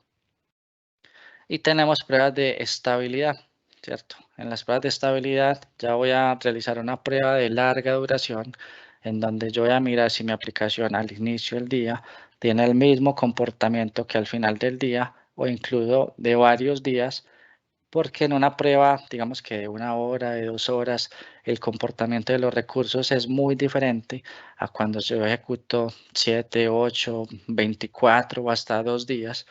Y tenemos pruebas de estabilidad, ¿cierto? En las pruebas de estabilidad ya voy a realizar una prueba de larga duración en donde yo voy a mirar si mi aplicación al inicio del día tiene el mismo comportamiento que al final del día o incluso de varios días, porque en una prueba, digamos que de 1 hora, de 2 horas, el comportamiento de los recursos es muy diferente a cuando yo ejecuto 7, 8, 24 o hasta 2 días.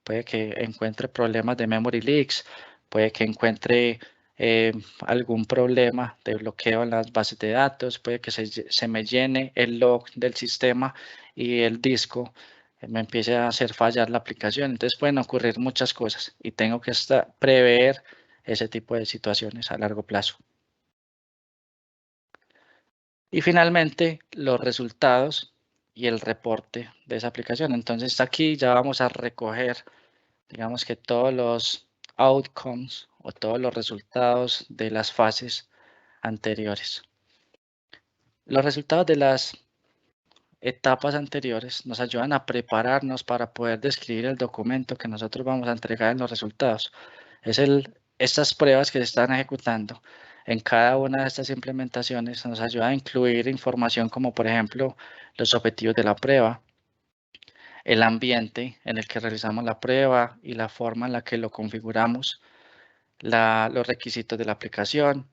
Puede que encuentre problemas de memory leaks, puede que encuentre algún problema de bloqueo en las bases de datos, puede que se me llene el log del sistema y el disco me empiece a hacer fallar la aplicación. Entonces pueden ocurrir muchas cosas y tengo que prever ese tipo de situaciones a largo plazo. Y finalmente, los resultados y el reporte de esa aplicación. Entonces aquí ya vamos a recoger, digamos que todos los outcomes o todos los resultados de las fases anteriores. Los resultados de las etapas anteriores nos ayudan a prepararnos para poder describir el documento que nosotros vamos a entregar en los resultados. Estas pruebas que se están ejecutando en cada una de estas implementaciones nos ayuda a incluir información como, por ejemplo, los objetivos de la prueba, el ambiente en el que realizamos la prueba y la forma en la que lo configuramos, los requisitos de la aplicación,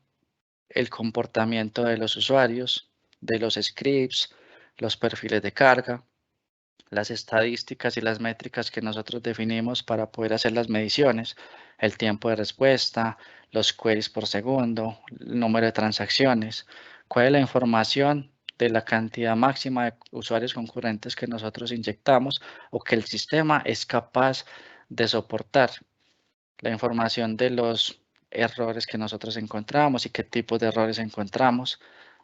el comportamiento de los usuarios, de los scripts, los perfiles de carga, las estadísticas y las métricas que nosotros definimos para poder hacer las mediciones, el tiempo de respuesta, los queries por segundo, el número de transacciones, cuál es la información de la cantidad máxima de usuarios concurrentes que nosotros inyectamos o que el sistema es capaz de soportar, la información de los errores que nosotros encontramos y qué tipos de errores encontramos.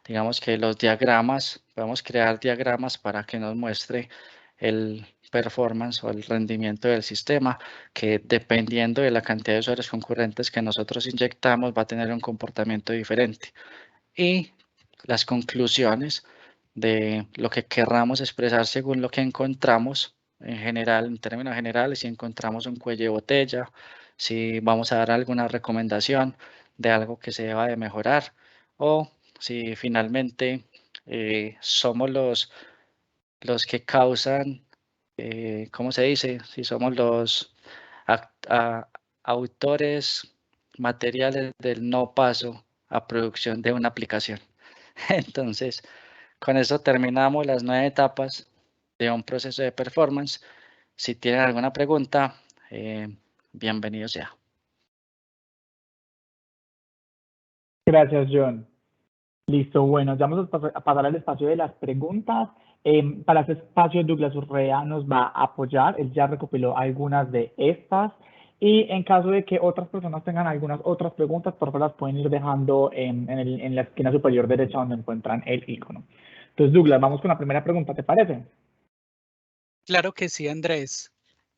Digamos que los diagramas, podemos crear diagramas para que nos muestre el performance o el rendimiento del sistema, que dependiendo de la cantidad de usuarios concurrentes que nosotros inyectamos va a tener un comportamiento diferente. Y las conclusiones de lo que querramos expresar según lo que encontramos en general, en términos generales, si encontramos un cuello de botella, si vamos a dar alguna recomendación de algo que se deba de mejorar o si finalmente somos los que causan, ¿cómo se dice? Si somos los autores materiales del no paso a producción de una aplicación. Entonces, con eso terminamos las 9 etapas de un proceso de performance. Si tienen alguna pregunta, bienvenido sea. Gracias, John. Listo, bueno, ya vamos a pasar al espacio de las preguntas. Para ese espacio, Douglas Urrea nos va a apoyar. Él ya recopiló algunas de estas. Y en caso de que otras personas tengan algunas otras preguntas, por favor las pueden ir dejando en la esquina superior derecha donde encuentran el icono. Entonces, Douglas, vamos con la primera pregunta, ¿te parece? Claro que sí, Andrés.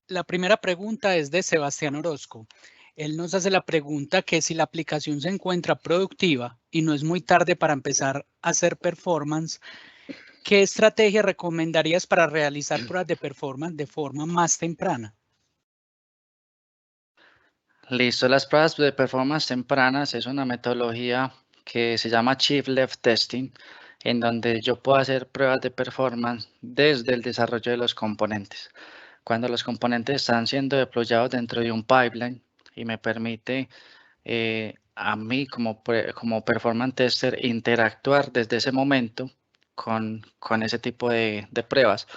La primera pregunta es de Sebastián Orozco. Él nos hace la pregunta que si la aplicación se encuentra productiva y no es muy tarde para empezar a hacer performance, ¿qué estrategia recomendarías para realizar pruebas de performance de forma más temprana? Listo, las pruebas de performance tempranas es una metodología que se llama Shift-Left Testing, en donde yo puedo hacer pruebas de performance desde el desarrollo de los componentes. Cuando los componentes están siendo deployados dentro de un pipeline y me permite a mí como performance tester interactuar desde ese momento con ese tipo de pruebas.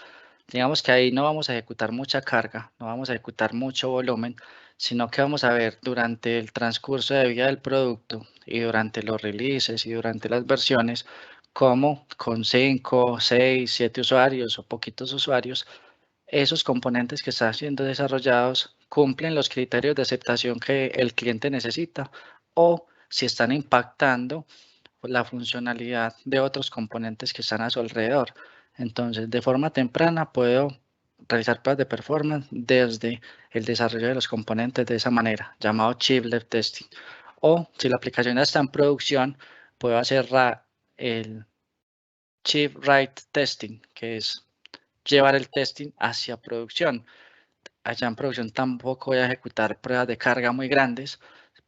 Digamos que ahí no vamos a ejecutar mucha carga, no vamos a ejecutar mucho volumen, sino que vamos a ver durante el transcurso de vida del producto y durante los releases y durante las versiones, cómo con 5, 6, 7 usuarios o poquitos usuarios, esos componentes que están siendo desarrollados cumplen los criterios de aceptación que el cliente necesita o si están impactando la funcionalidad de otros componentes que están a su alrededor. Entonces, de forma temprana puedo realizar pruebas de performance desde el desarrollo de los componentes de esa manera, llamado chip-left testing. O si la aplicación ya está en producción, puedo hacer el chip-right testing, que es llevar el testing hacia producción. Allá en producción tampoco voy a ejecutar pruebas de carga muy grandes,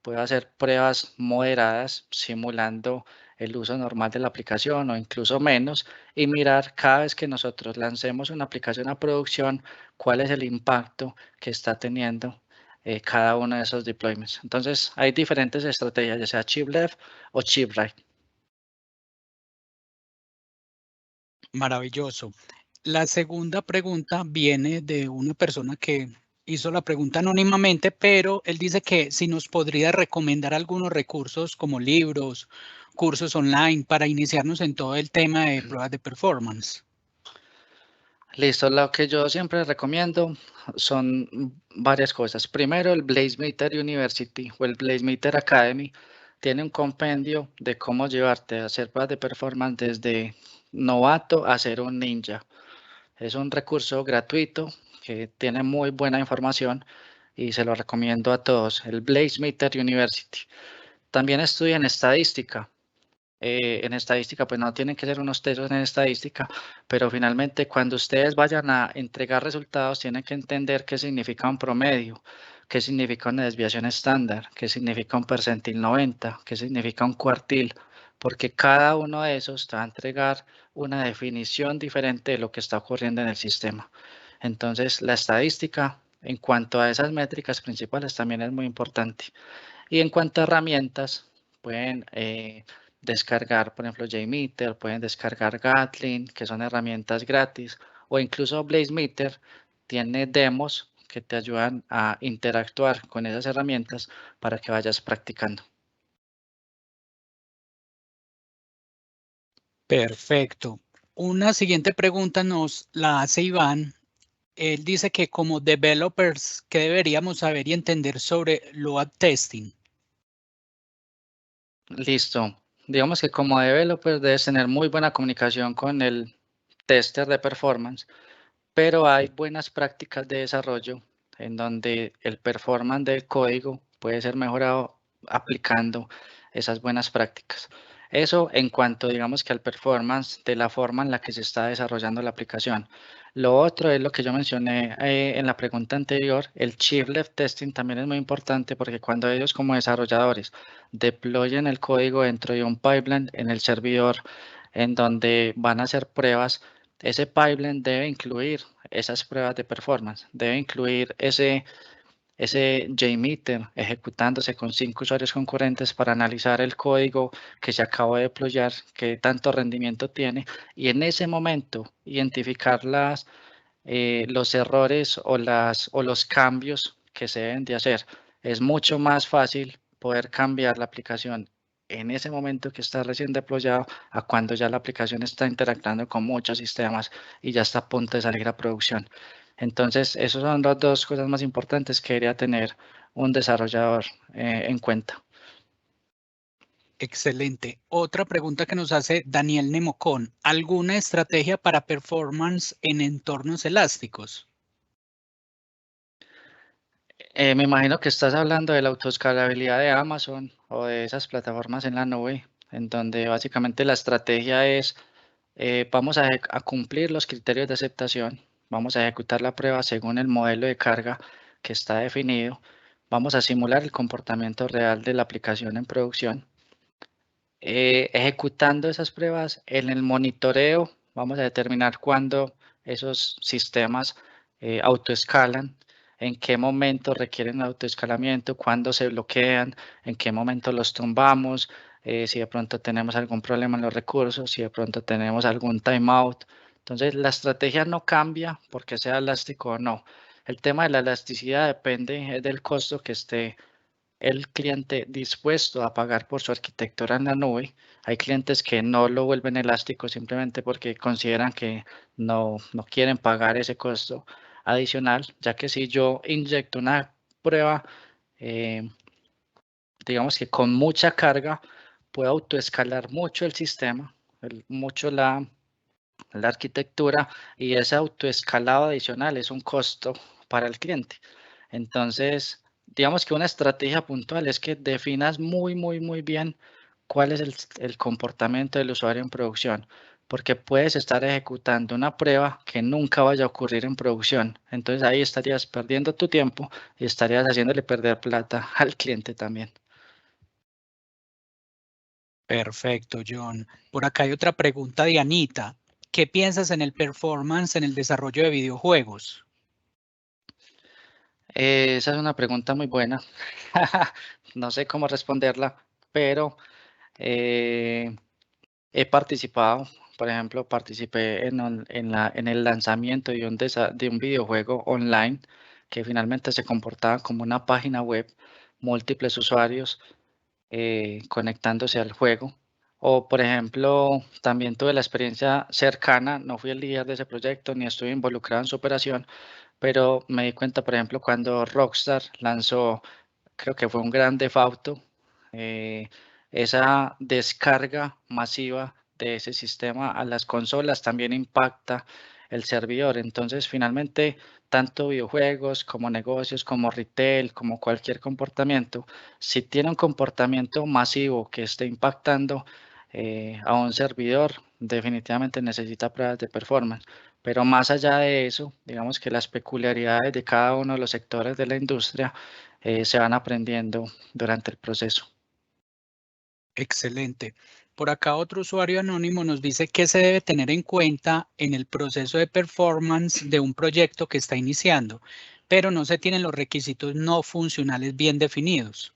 puedo hacer pruebas moderadas simulando el uso normal de la aplicación o incluso menos y mirar cada vez que nosotros lancemos una aplicación a producción cuál es el impacto que está teniendo cada uno de esos deployments. Entonces hay diferentes estrategias, ya sea chip left o chip right. Maravilloso. La segunda pregunta viene de una persona que hizo la pregunta anónimamente, pero él dice que si nos podría recomendar algunos recursos como libros, cursos online para iniciarnos en todo el tema de pruebas de performance. Listo, lo que yo siempre recomiendo son varias cosas. Primero, el Blazemeter University o el Blazemeter Academy tiene un compendio de cómo llevarte a hacer pruebas de performance desde novato a ser un ninja. Es un recurso gratuito que tiene muy buena información y se lo recomiendo a todos. El Blazemeter University. También estudian estadística. En estadística, pues no tienen que ser unos tesos en estadística, pero finalmente cuando ustedes vayan a entregar resultados, tienen que entender qué significa un promedio, qué significa una desviación estándar, qué significa un percentil 90, qué significa un cuartil, porque cada uno de esos te va a entregar una definición diferente de lo que está ocurriendo en el sistema. Entonces, la estadística en cuanto a esas métricas principales también es muy importante. Y en cuanto a herramientas, pueden descargar, por ejemplo, JMeter, pueden descargar Gatling, que son herramientas gratis, o incluso Blazemeter tiene demos que te ayudan a interactuar con esas herramientas para que vayas practicando. Perfecto. Una siguiente pregunta nos la hace Iván. Él dice que como developers, ¿qué deberíamos saber y entender sobre load testing? Listo. Digamos que como developer debes tener muy buena comunicación con el tester de performance, pero hay buenas prácticas de desarrollo en donde el performance del código puede ser mejorado aplicando esas buenas prácticas. Eso en cuanto, digamos que al performance de la forma en la que se está desarrollando la aplicación. Lo otro es lo que yo mencioné en la pregunta anterior, el Shift-Left Testing también es muy importante porque cuando ellos como desarrolladores deployen el código dentro de un pipeline en el servidor en donde van a hacer pruebas, ese pipeline debe incluir esas pruebas de performance, debe incluir ese JMeter ejecutándose con 5 usuarios concurrentes para analizar el código que se acabó de deployar, qué tanto rendimiento tiene, y en ese momento identificar los errores o los cambios que se deben de hacer. Es mucho más fácil poder cambiar la aplicación en ese momento que está recién deployado a cuando ya la aplicación está interactuando con muchos sistemas y ya está a punto de salir a producción. Entonces, esas son las dos cosas más importantes que debería tener un desarrollador en cuenta. Excelente. Otra pregunta que nos hace Daniel Nemocón. ¿Alguna estrategia para performance en entornos elásticos? Me imagino que estás hablando de la autoescalabilidad de Amazon o de esas plataformas en la nube, en donde básicamente la estrategia es, vamos a cumplir los criterios de aceptación, vamos a ejecutar la prueba según el modelo de carga que está definido, vamos a simular el comportamiento real de la aplicación en producción. Ejecutando esas pruebas en el monitoreo, vamos a determinar cuándo esos sistemas autoescalan, en qué momento requieren autoescalamiento, cuándo se bloquean, en qué momento los tumbamos, si de pronto tenemos algún problema en los recursos, si de pronto tenemos algún timeout. Entonces, la estrategia no cambia porque sea elástico o no. El tema de la elasticidad depende del costo que esté el cliente dispuesto a pagar por su arquitectura en la nube. Hay clientes que no lo vuelven elástico simplemente porque consideran que no quieren pagar ese costo adicional, ya que si yo inyecto una prueba, digamos que con mucha carga, puedo autoescalar mucho el sistema, mucho la arquitectura, y ese autoescalado adicional es un costo para el cliente. Entonces, digamos que una estrategia puntual es que definas muy bien cuál es el comportamiento del usuario en producción, porque puedes estar ejecutando una prueba que nunca vaya a ocurrir en producción. Entonces ahí estarías perdiendo tu tiempo y estarías haciéndole perder plata al cliente también. Perfecto, John. Por acá hay otra pregunta de Anita. ¿Qué piensas en el performance en el desarrollo de videojuegos? Esa es una pregunta muy buena. No sé cómo responderla, pero he participado, por ejemplo, participé en el lanzamiento de un videojuego online que finalmente se comportaba como una página web, múltiples usuarios conectándose al juego. O, por ejemplo, también tuve la experiencia cercana, no fui el líder de ese proyecto ni estuve involucrado en su operación, pero me di cuenta, por ejemplo, cuando Rockstar lanzó, creo que fue un Grand Theft Auto, esa descarga masiva de ese sistema a las consolas también impacta el servidor. Entonces, finalmente, tanto videojuegos como negocios, como retail, como cualquier comportamiento, si tiene un comportamiento masivo que esté impactando a un servidor, definitivamente necesita pruebas de performance. Pero más allá de eso, digamos que las peculiaridades de cada uno de los sectores de la industria se van aprendiendo durante el proceso. Excelente. Por acá otro usuario anónimo nos dice qué se debe tener en cuenta en el proceso de performance de un proyecto que está iniciando, pero no se tienen los requisitos no funcionales bien definidos.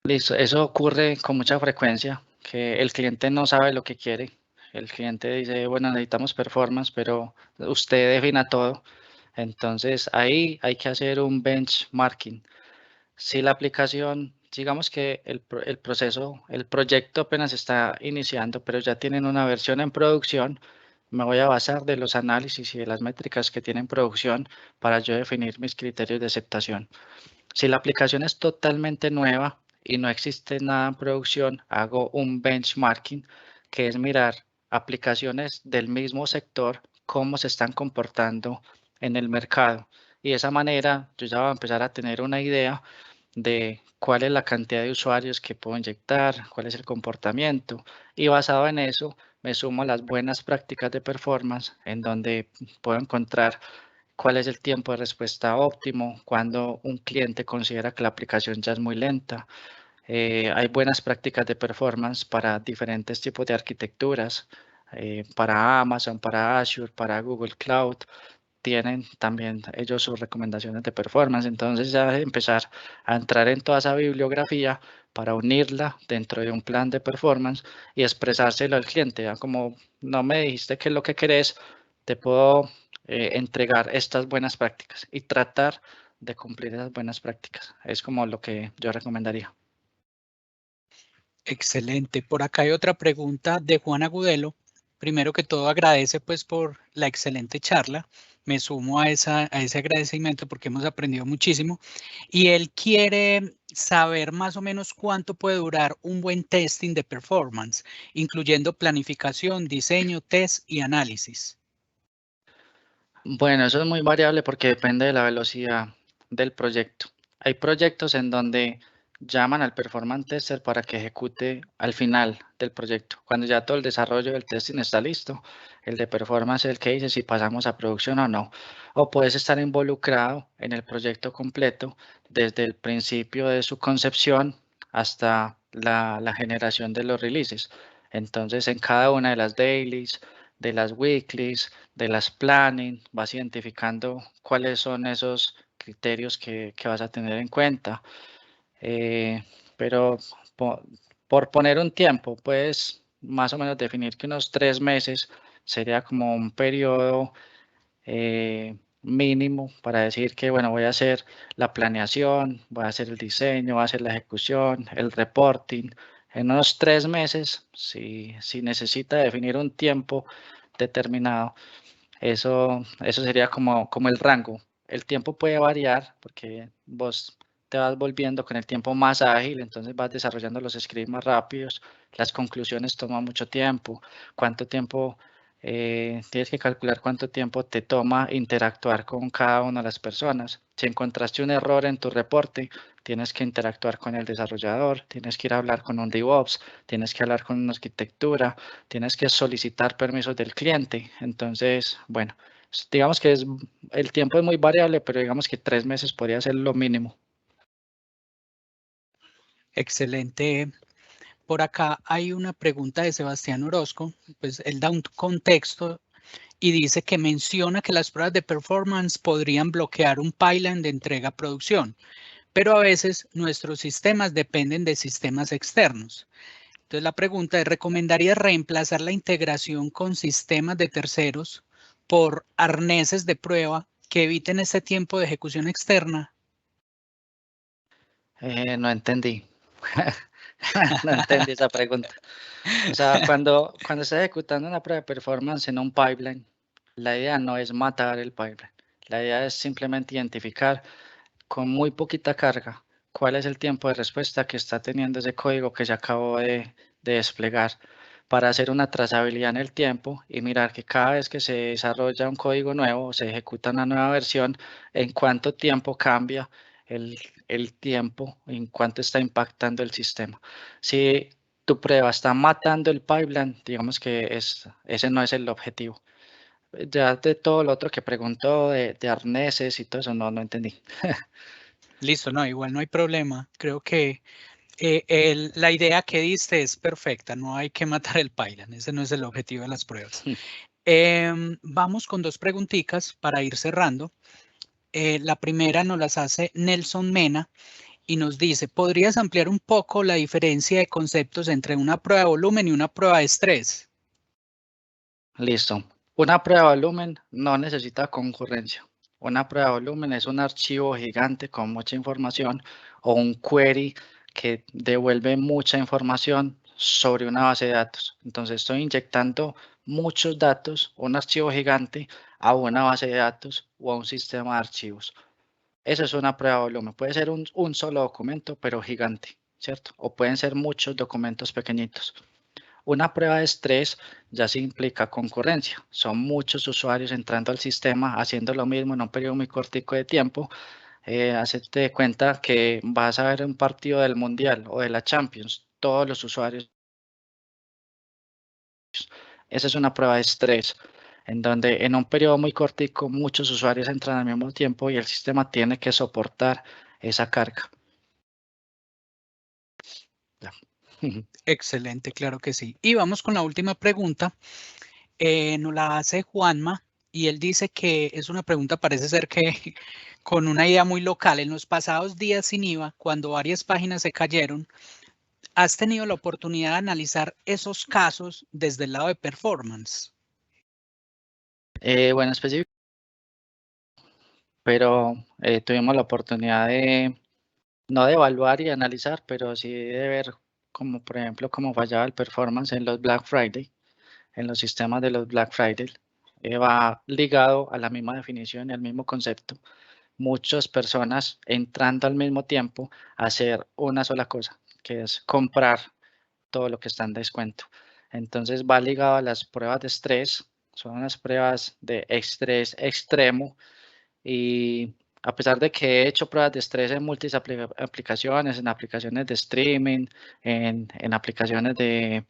Listo, eso ocurre con mucha frecuencia, que el cliente no sabe lo que quiere. El cliente dice, bueno, necesitamos performance, pero usted defina todo. Entonces ahí hay que hacer un benchmarking. Si la aplicación, digamos que el proceso, el proyecto apenas está iniciando, pero ya tienen una versión en producción, me voy a basar de los análisis y de las métricas que tienen producción para yo definir mis criterios de aceptación. Si la aplicación es totalmente nueva y no existe nada en producción, hago un benchmarking, que es mirar aplicaciones del mismo sector, cómo se están comportando en el mercado. Y de esa manera yo ya voy a empezar a tener una idea de cuál es la cantidad de usuarios que puedo inyectar, cuál es el comportamiento, y basado en eso me sumo a las buenas prácticas de performance, en donde puedo encontrar cuál es el tiempo de respuesta óptimo, cuando un cliente considera que la aplicación ya es muy lenta. Hay buenas prácticas de performance para diferentes tipos de arquitecturas, para Amazon, para Azure, para Google Cloud. Tienen también ellos sus recomendaciones de performance. Entonces ya empezar a entrar en toda esa bibliografía para unirla dentro de un plan de performance y expresárselo al cliente. ¿Ya? Como no me dijiste qué es lo que querés, te puedo entregar estas buenas prácticas y tratar de cumplir esas buenas prácticas. Es como lo que yo recomendaría. Excelente. Por acá hay otra pregunta de Juan Agudelo primero que todo agradece pues por la excelente charla. Me sumo a ese agradecimiento porque hemos aprendido muchísimo. Y él quiere saber más o menos cuánto puede durar un buen testing de performance, incluyendo planificación, diseño, test y análisis. Bueno, eso es muy variable porque depende de la velocidad del proyecto. Hay proyectos en donde llaman al performance tester para que ejecute al final del proyecto. Cuando ya todo el desarrollo del testing está listo, el de performance es el que dice si pasamos a producción o no. O puedes estar involucrado en el proyecto completo desde el principio de su concepción hasta la generación de los releases. Entonces, en cada una de las dailies, de las weeklies, de las planning, vas identificando cuáles son esos criterios que vas a tener en cuenta. Pero por poner un tiempo, puedes más o menos definir que unos 3 meses sería como un periodo mínimo para decir que, bueno, voy a hacer la planeación, voy a hacer el diseño, voy a hacer la ejecución, el reporting. En unos 3 meses, si necesita definir un tiempo determinado, eso sería como el rango. El tiempo puede variar porque vos te vas volviendo con el tiempo más ágil, entonces vas desarrollando los scripts más rápidos, las conclusiones toman mucho tiempo, cuánto tiempo, tienes que calcular cuánto tiempo te toma interactuar con cada una de las personas. Si encontraste un error en tu reporte, tienes que interactuar con el desarrollador, tienes que ir a hablar con un DevOps, tienes que hablar con una arquitectura, tienes que solicitar permisos del cliente. Entonces, bueno, digamos que el tiempo es muy variable, pero digamos que 3 meses podría ser lo mínimo. Excelente. Por acá hay una pregunta de Sebastián Orozco, pues él da un contexto y dice que menciona que las pruebas de performance podrían bloquear un pipeline de entrega a producción, pero a veces nuestros sistemas dependen de sistemas externos. Entonces la pregunta es, ¿recomendaría reemplazar la integración con sistemas de terceros por arneses de prueba que eviten este tiempo de ejecución externa? No entendí. No entendí esa pregunta. O sea, cuando estás ejecutando una prueba de performance en un pipeline, la idea no es matar el pipeline. La idea es simplemente identificar con muy poquita carga cuál es el tiempo de respuesta que está teniendo ese código que se acabó de desplegar para hacer una trazabilidad en el tiempo y mirar que cada vez que se desarrolla un código nuevo o se ejecuta una nueva versión, en cuánto tiempo cambia el tiempo, en cuánto está impactando el sistema. Si tu prueba está matando el pipeline, digamos que ese no es el objetivo. Ya de todo lo otro que preguntó de arneses y todo eso, no entendí. Listo, no, igual no hay problema. Creo que la idea que diste es perfecta, no hay que matar el pipeline, ese no es el objetivo de las pruebas. Vamos con 2 preguntitas para ir cerrando. La primera nos las hace Nelson Mena y nos dice, ¿podrías ampliar un poco la diferencia de conceptos entre una prueba de volumen y una prueba de estrés? Listo. Una prueba de volumen no necesita concurrencia. Una prueba de volumen es un archivo gigante con mucha información o un query que devuelve mucha información sobre una base de datos. Entonces estoy inyectando muchos datos, un archivo gigante, a una base de datos o a un sistema de archivos. Eso es una prueba de volumen. Puede ser un solo documento, pero gigante, ¿cierto? O pueden ser muchos documentos pequeñitos. Una prueba de estrés ya sí implica concurrencia. Son muchos usuarios entrando al sistema haciendo lo mismo en un periodo muy cortico de tiempo. Hacerte cuenta que vas a ver un partido del Mundial o de la Champions, todos los usuarios. Esa es una prueba de estrés, en donde en un periodo muy cortico muchos usuarios entran al mismo tiempo y el sistema tiene que soportar esa carga. Ya. Excelente, claro que sí. Y vamos con la última pregunta. Nos la hace Juanma y él dice que es una pregunta, parece ser que con una idea muy local. En los pasados días sin IVA, cuando varias páginas se cayeron, ¿has tenido la oportunidad de analizar esos casos desde el lado de performance? Bueno, específico, pero tuvimos la oportunidad no de evaluar y analizar, pero sí de ver como, por ejemplo, cómo fallaba el performance en los Black Friday. en los sistemas de los Black Friday va ligado a la misma definición y al mismo concepto. Muchas personas entrando al mismo tiempo a hacer una sola cosa, que es comprar todo lo que está en descuento. Entonces va ligado a las pruebas de estrés, son unas pruebas de estrés extremo y a pesar de que he hecho pruebas de estrés en múltiples aplicaciones, en aplicaciones de streaming, en aplicaciones de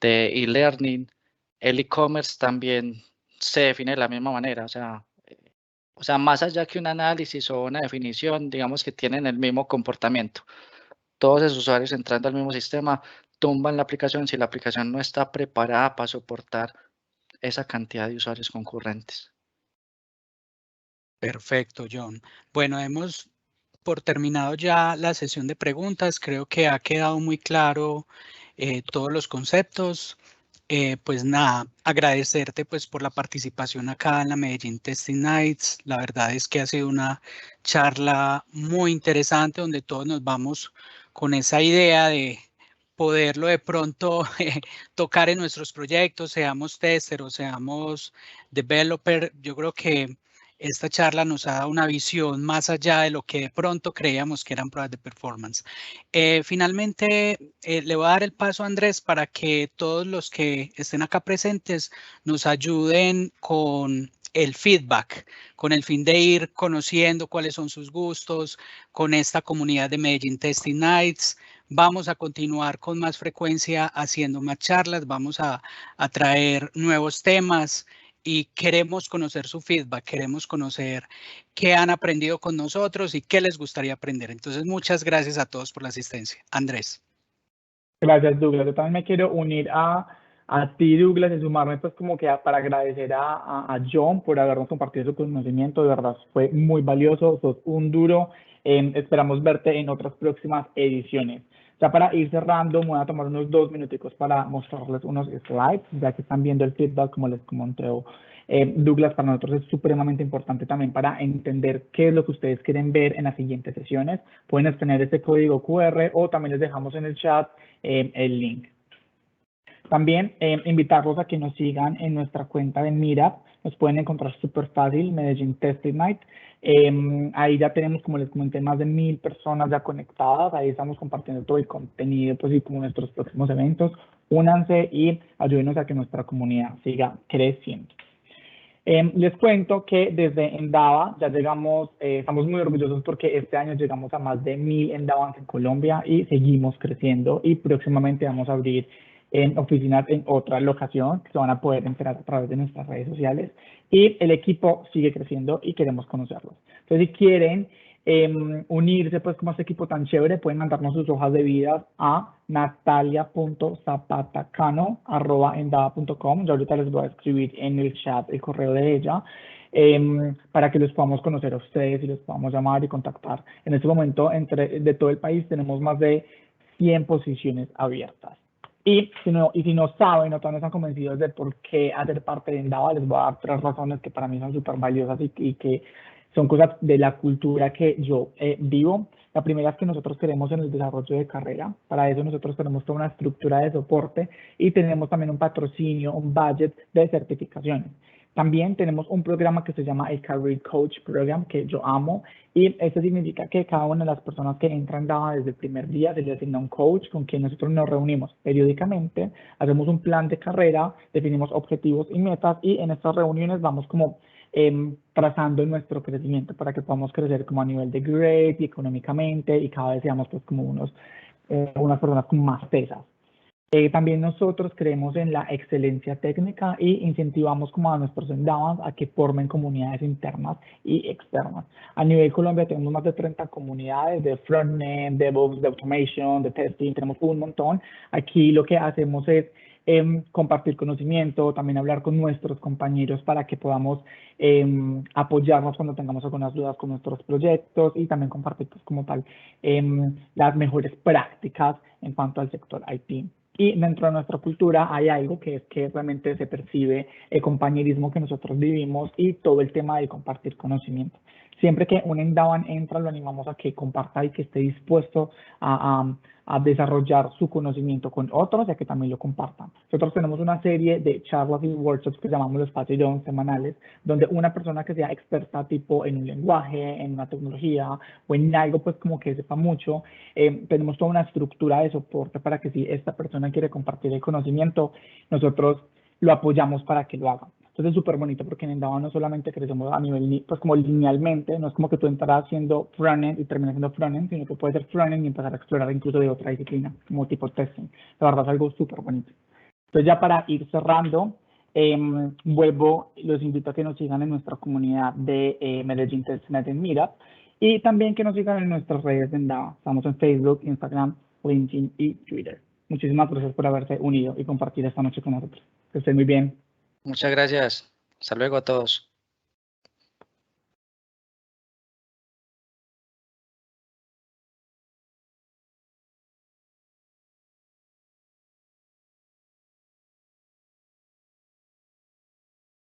e-learning, el e-commerce también se define de la misma manera, o sea, más allá que un análisis o una definición, digamos que tienen el mismo comportamiento. Todos esos usuarios entrando al mismo sistema tumban la aplicación si la aplicación no está preparada para soportar esa cantidad de usuarios concurrentes. Perfecto, John. Bueno, hemos por terminado ya la sesión de preguntas. Creo que ha quedado muy claro todos los conceptos. Pues nada, agradecerte pues por la participación acá en la Medellín Testing Nights. La verdad es que ha sido una charla muy interesante donde todos nos vamos con esa idea de poderlo de pronto tocar en nuestros proyectos, seamos tester o seamos developer. Yo creo que esta charla nos ha dado una visión más allá de lo que de pronto creíamos que eran pruebas de performance. Finalmente, le voy a dar el paso a Andrés para que todos los que estén acá presentes nos ayuden con el feedback, con el fin de ir conociendo cuáles son sus gustos, con esta comunidad de Medellín Testing Nights. Vamos a continuar con más frecuencia haciendo más charlas, vamos a traer nuevos temas y queremos conocer su feedback, queremos conocer qué han aprendido con nosotros y qué les gustaría aprender. Entonces, muchas gracias a todos por la asistencia. Andrés. Gracias, Douglas. Yo también me quiero unir a ti, Douglas, y sumarme pues como que para agradecer a John por habernos compartido su conocimiento. De verdad, fue muy valioso, sos un duro. Esperamos verte en otras próximas ediciones. Ya para ir cerrando, me voy a tomar unos 2 minuticos para mostrarles unos slides, ya que están viendo el feedback, como les comenté. Douglas, para nosotros es supremamente importante también para entender qué es lo que ustedes quieren ver en las siguientes sesiones. Pueden obtener este código QR o también les dejamos en el chat el link. También invitarlos a que nos sigan en nuestra cuenta de Meetup. Nos pueden encontrar súper fácil, Medellín Testing Night. Ahí ya tenemos, como les comenté, más de 1000 personas ya conectadas. Ahí estamos compartiendo todo el contenido, pues, y como nuestros próximos eventos. Únanse y ayúdenos a que nuestra comunidad siga creciendo. Les cuento que desde Endava ya llegamos, estamos muy orgullosos porque este año llegamos a más de 1000 Endavans en Colombia y seguimos creciendo y próximamente vamos a abrir oficinas en otra locación que se van a poder enterar a través de nuestras redes sociales y el equipo sigue creciendo y queremos conocerlos. Entonces, si quieren unirse pues como este equipo tan chévere, pueden mandarnos sus hojas de vida a natalia.zapatacano@endava.com. Yo ahorita les voy a escribir en el chat el correo de ella para que los podamos conocer a ustedes y los podamos llamar y contactar. En este momento, de todo el país, tenemos más de 100 posiciones abiertas. Y si no saben o todavía no están convencidos de por qué hacer parte de Endava, les voy a dar 3 razones que para mí son súper valiosas y que son cosas de la cultura que yo vivo. La primera es que nosotros queremos en el desarrollo de carrera. Para eso nosotros tenemos toda una estructura de soporte y tenemos también un patrocinio, un budget de certificaciones. También tenemos un programa que se llama el Career Coach Program, que yo amo, y eso significa que cada una de las personas que entran desde el primer día se le asigna un coach con quien nosotros nos reunimos periódicamente, hacemos un plan de carrera, definimos objetivos y metas, y en estas reuniones vamos como trazando nuestro crecimiento para que podamos crecer como a nivel de grade y económicamente, y cada vez seamos pues como unas personas con más pesas. También nosotros creemos en la excelencia técnica y incentivamos como a nuestros Endavans a que formen comunidades internas y externas. A nivel Colombia tenemos más de 30 comunidades de frontend, DevOps, de automation, de testing, tenemos un montón. Aquí lo que hacemos es compartir conocimiento, también hablar con nuestros compañeros para que podamos apoyarnos cuando tengamos algunas dudas con nuestros proyectos y también compartir pues, como tal las mejores prácticas en cuanto al sector IT. Y dentro de nuestra cultura hay algo que es que realmente se percibe el compañerismo que nosotros vivimos y todo el tema de compartir conocimiento. Siempre que un Endavan entra, lo animamos a que comparta y que esté dispuesto a a desarrollar su conocimiento con otros y a que también lo compartan. Nosotros tenemos una serie de charlas y workshops que llamamos los Patreon semanales, donde una persona que sea experta tipo en un lenguaje, en una tecnología o en algo pues como que sepa mucho, tenemos toda una estructura de soporte para que si esta persona quiere compartir el conocimiento, nosotros lo apoyamos para que lo haga. Entonces es súper bonito porque en Endava no solamente crecemos a nivel, pues como linealmente, no es como que tú entras haciendo frontend y terminas haciendo frontend, sino que puedes ser frontend y empezar a explorar incluso de otra disciplina, como tipo testing. La verdad es algo súper bonito. Entonces ya para ir cerrando, los invito a que nos sigan en nuestra comunidad de Medellín Testnet en Meetup y también que nos sigan en nuestras redes de Endava. Estamos en Facebook, Instagram, LinkedIn y Twitter. Muchísimas gracias por haberse unido y compartir esta noche con nosotros. Que estén muy bien. Muchas gracias. Hasta luego a todos.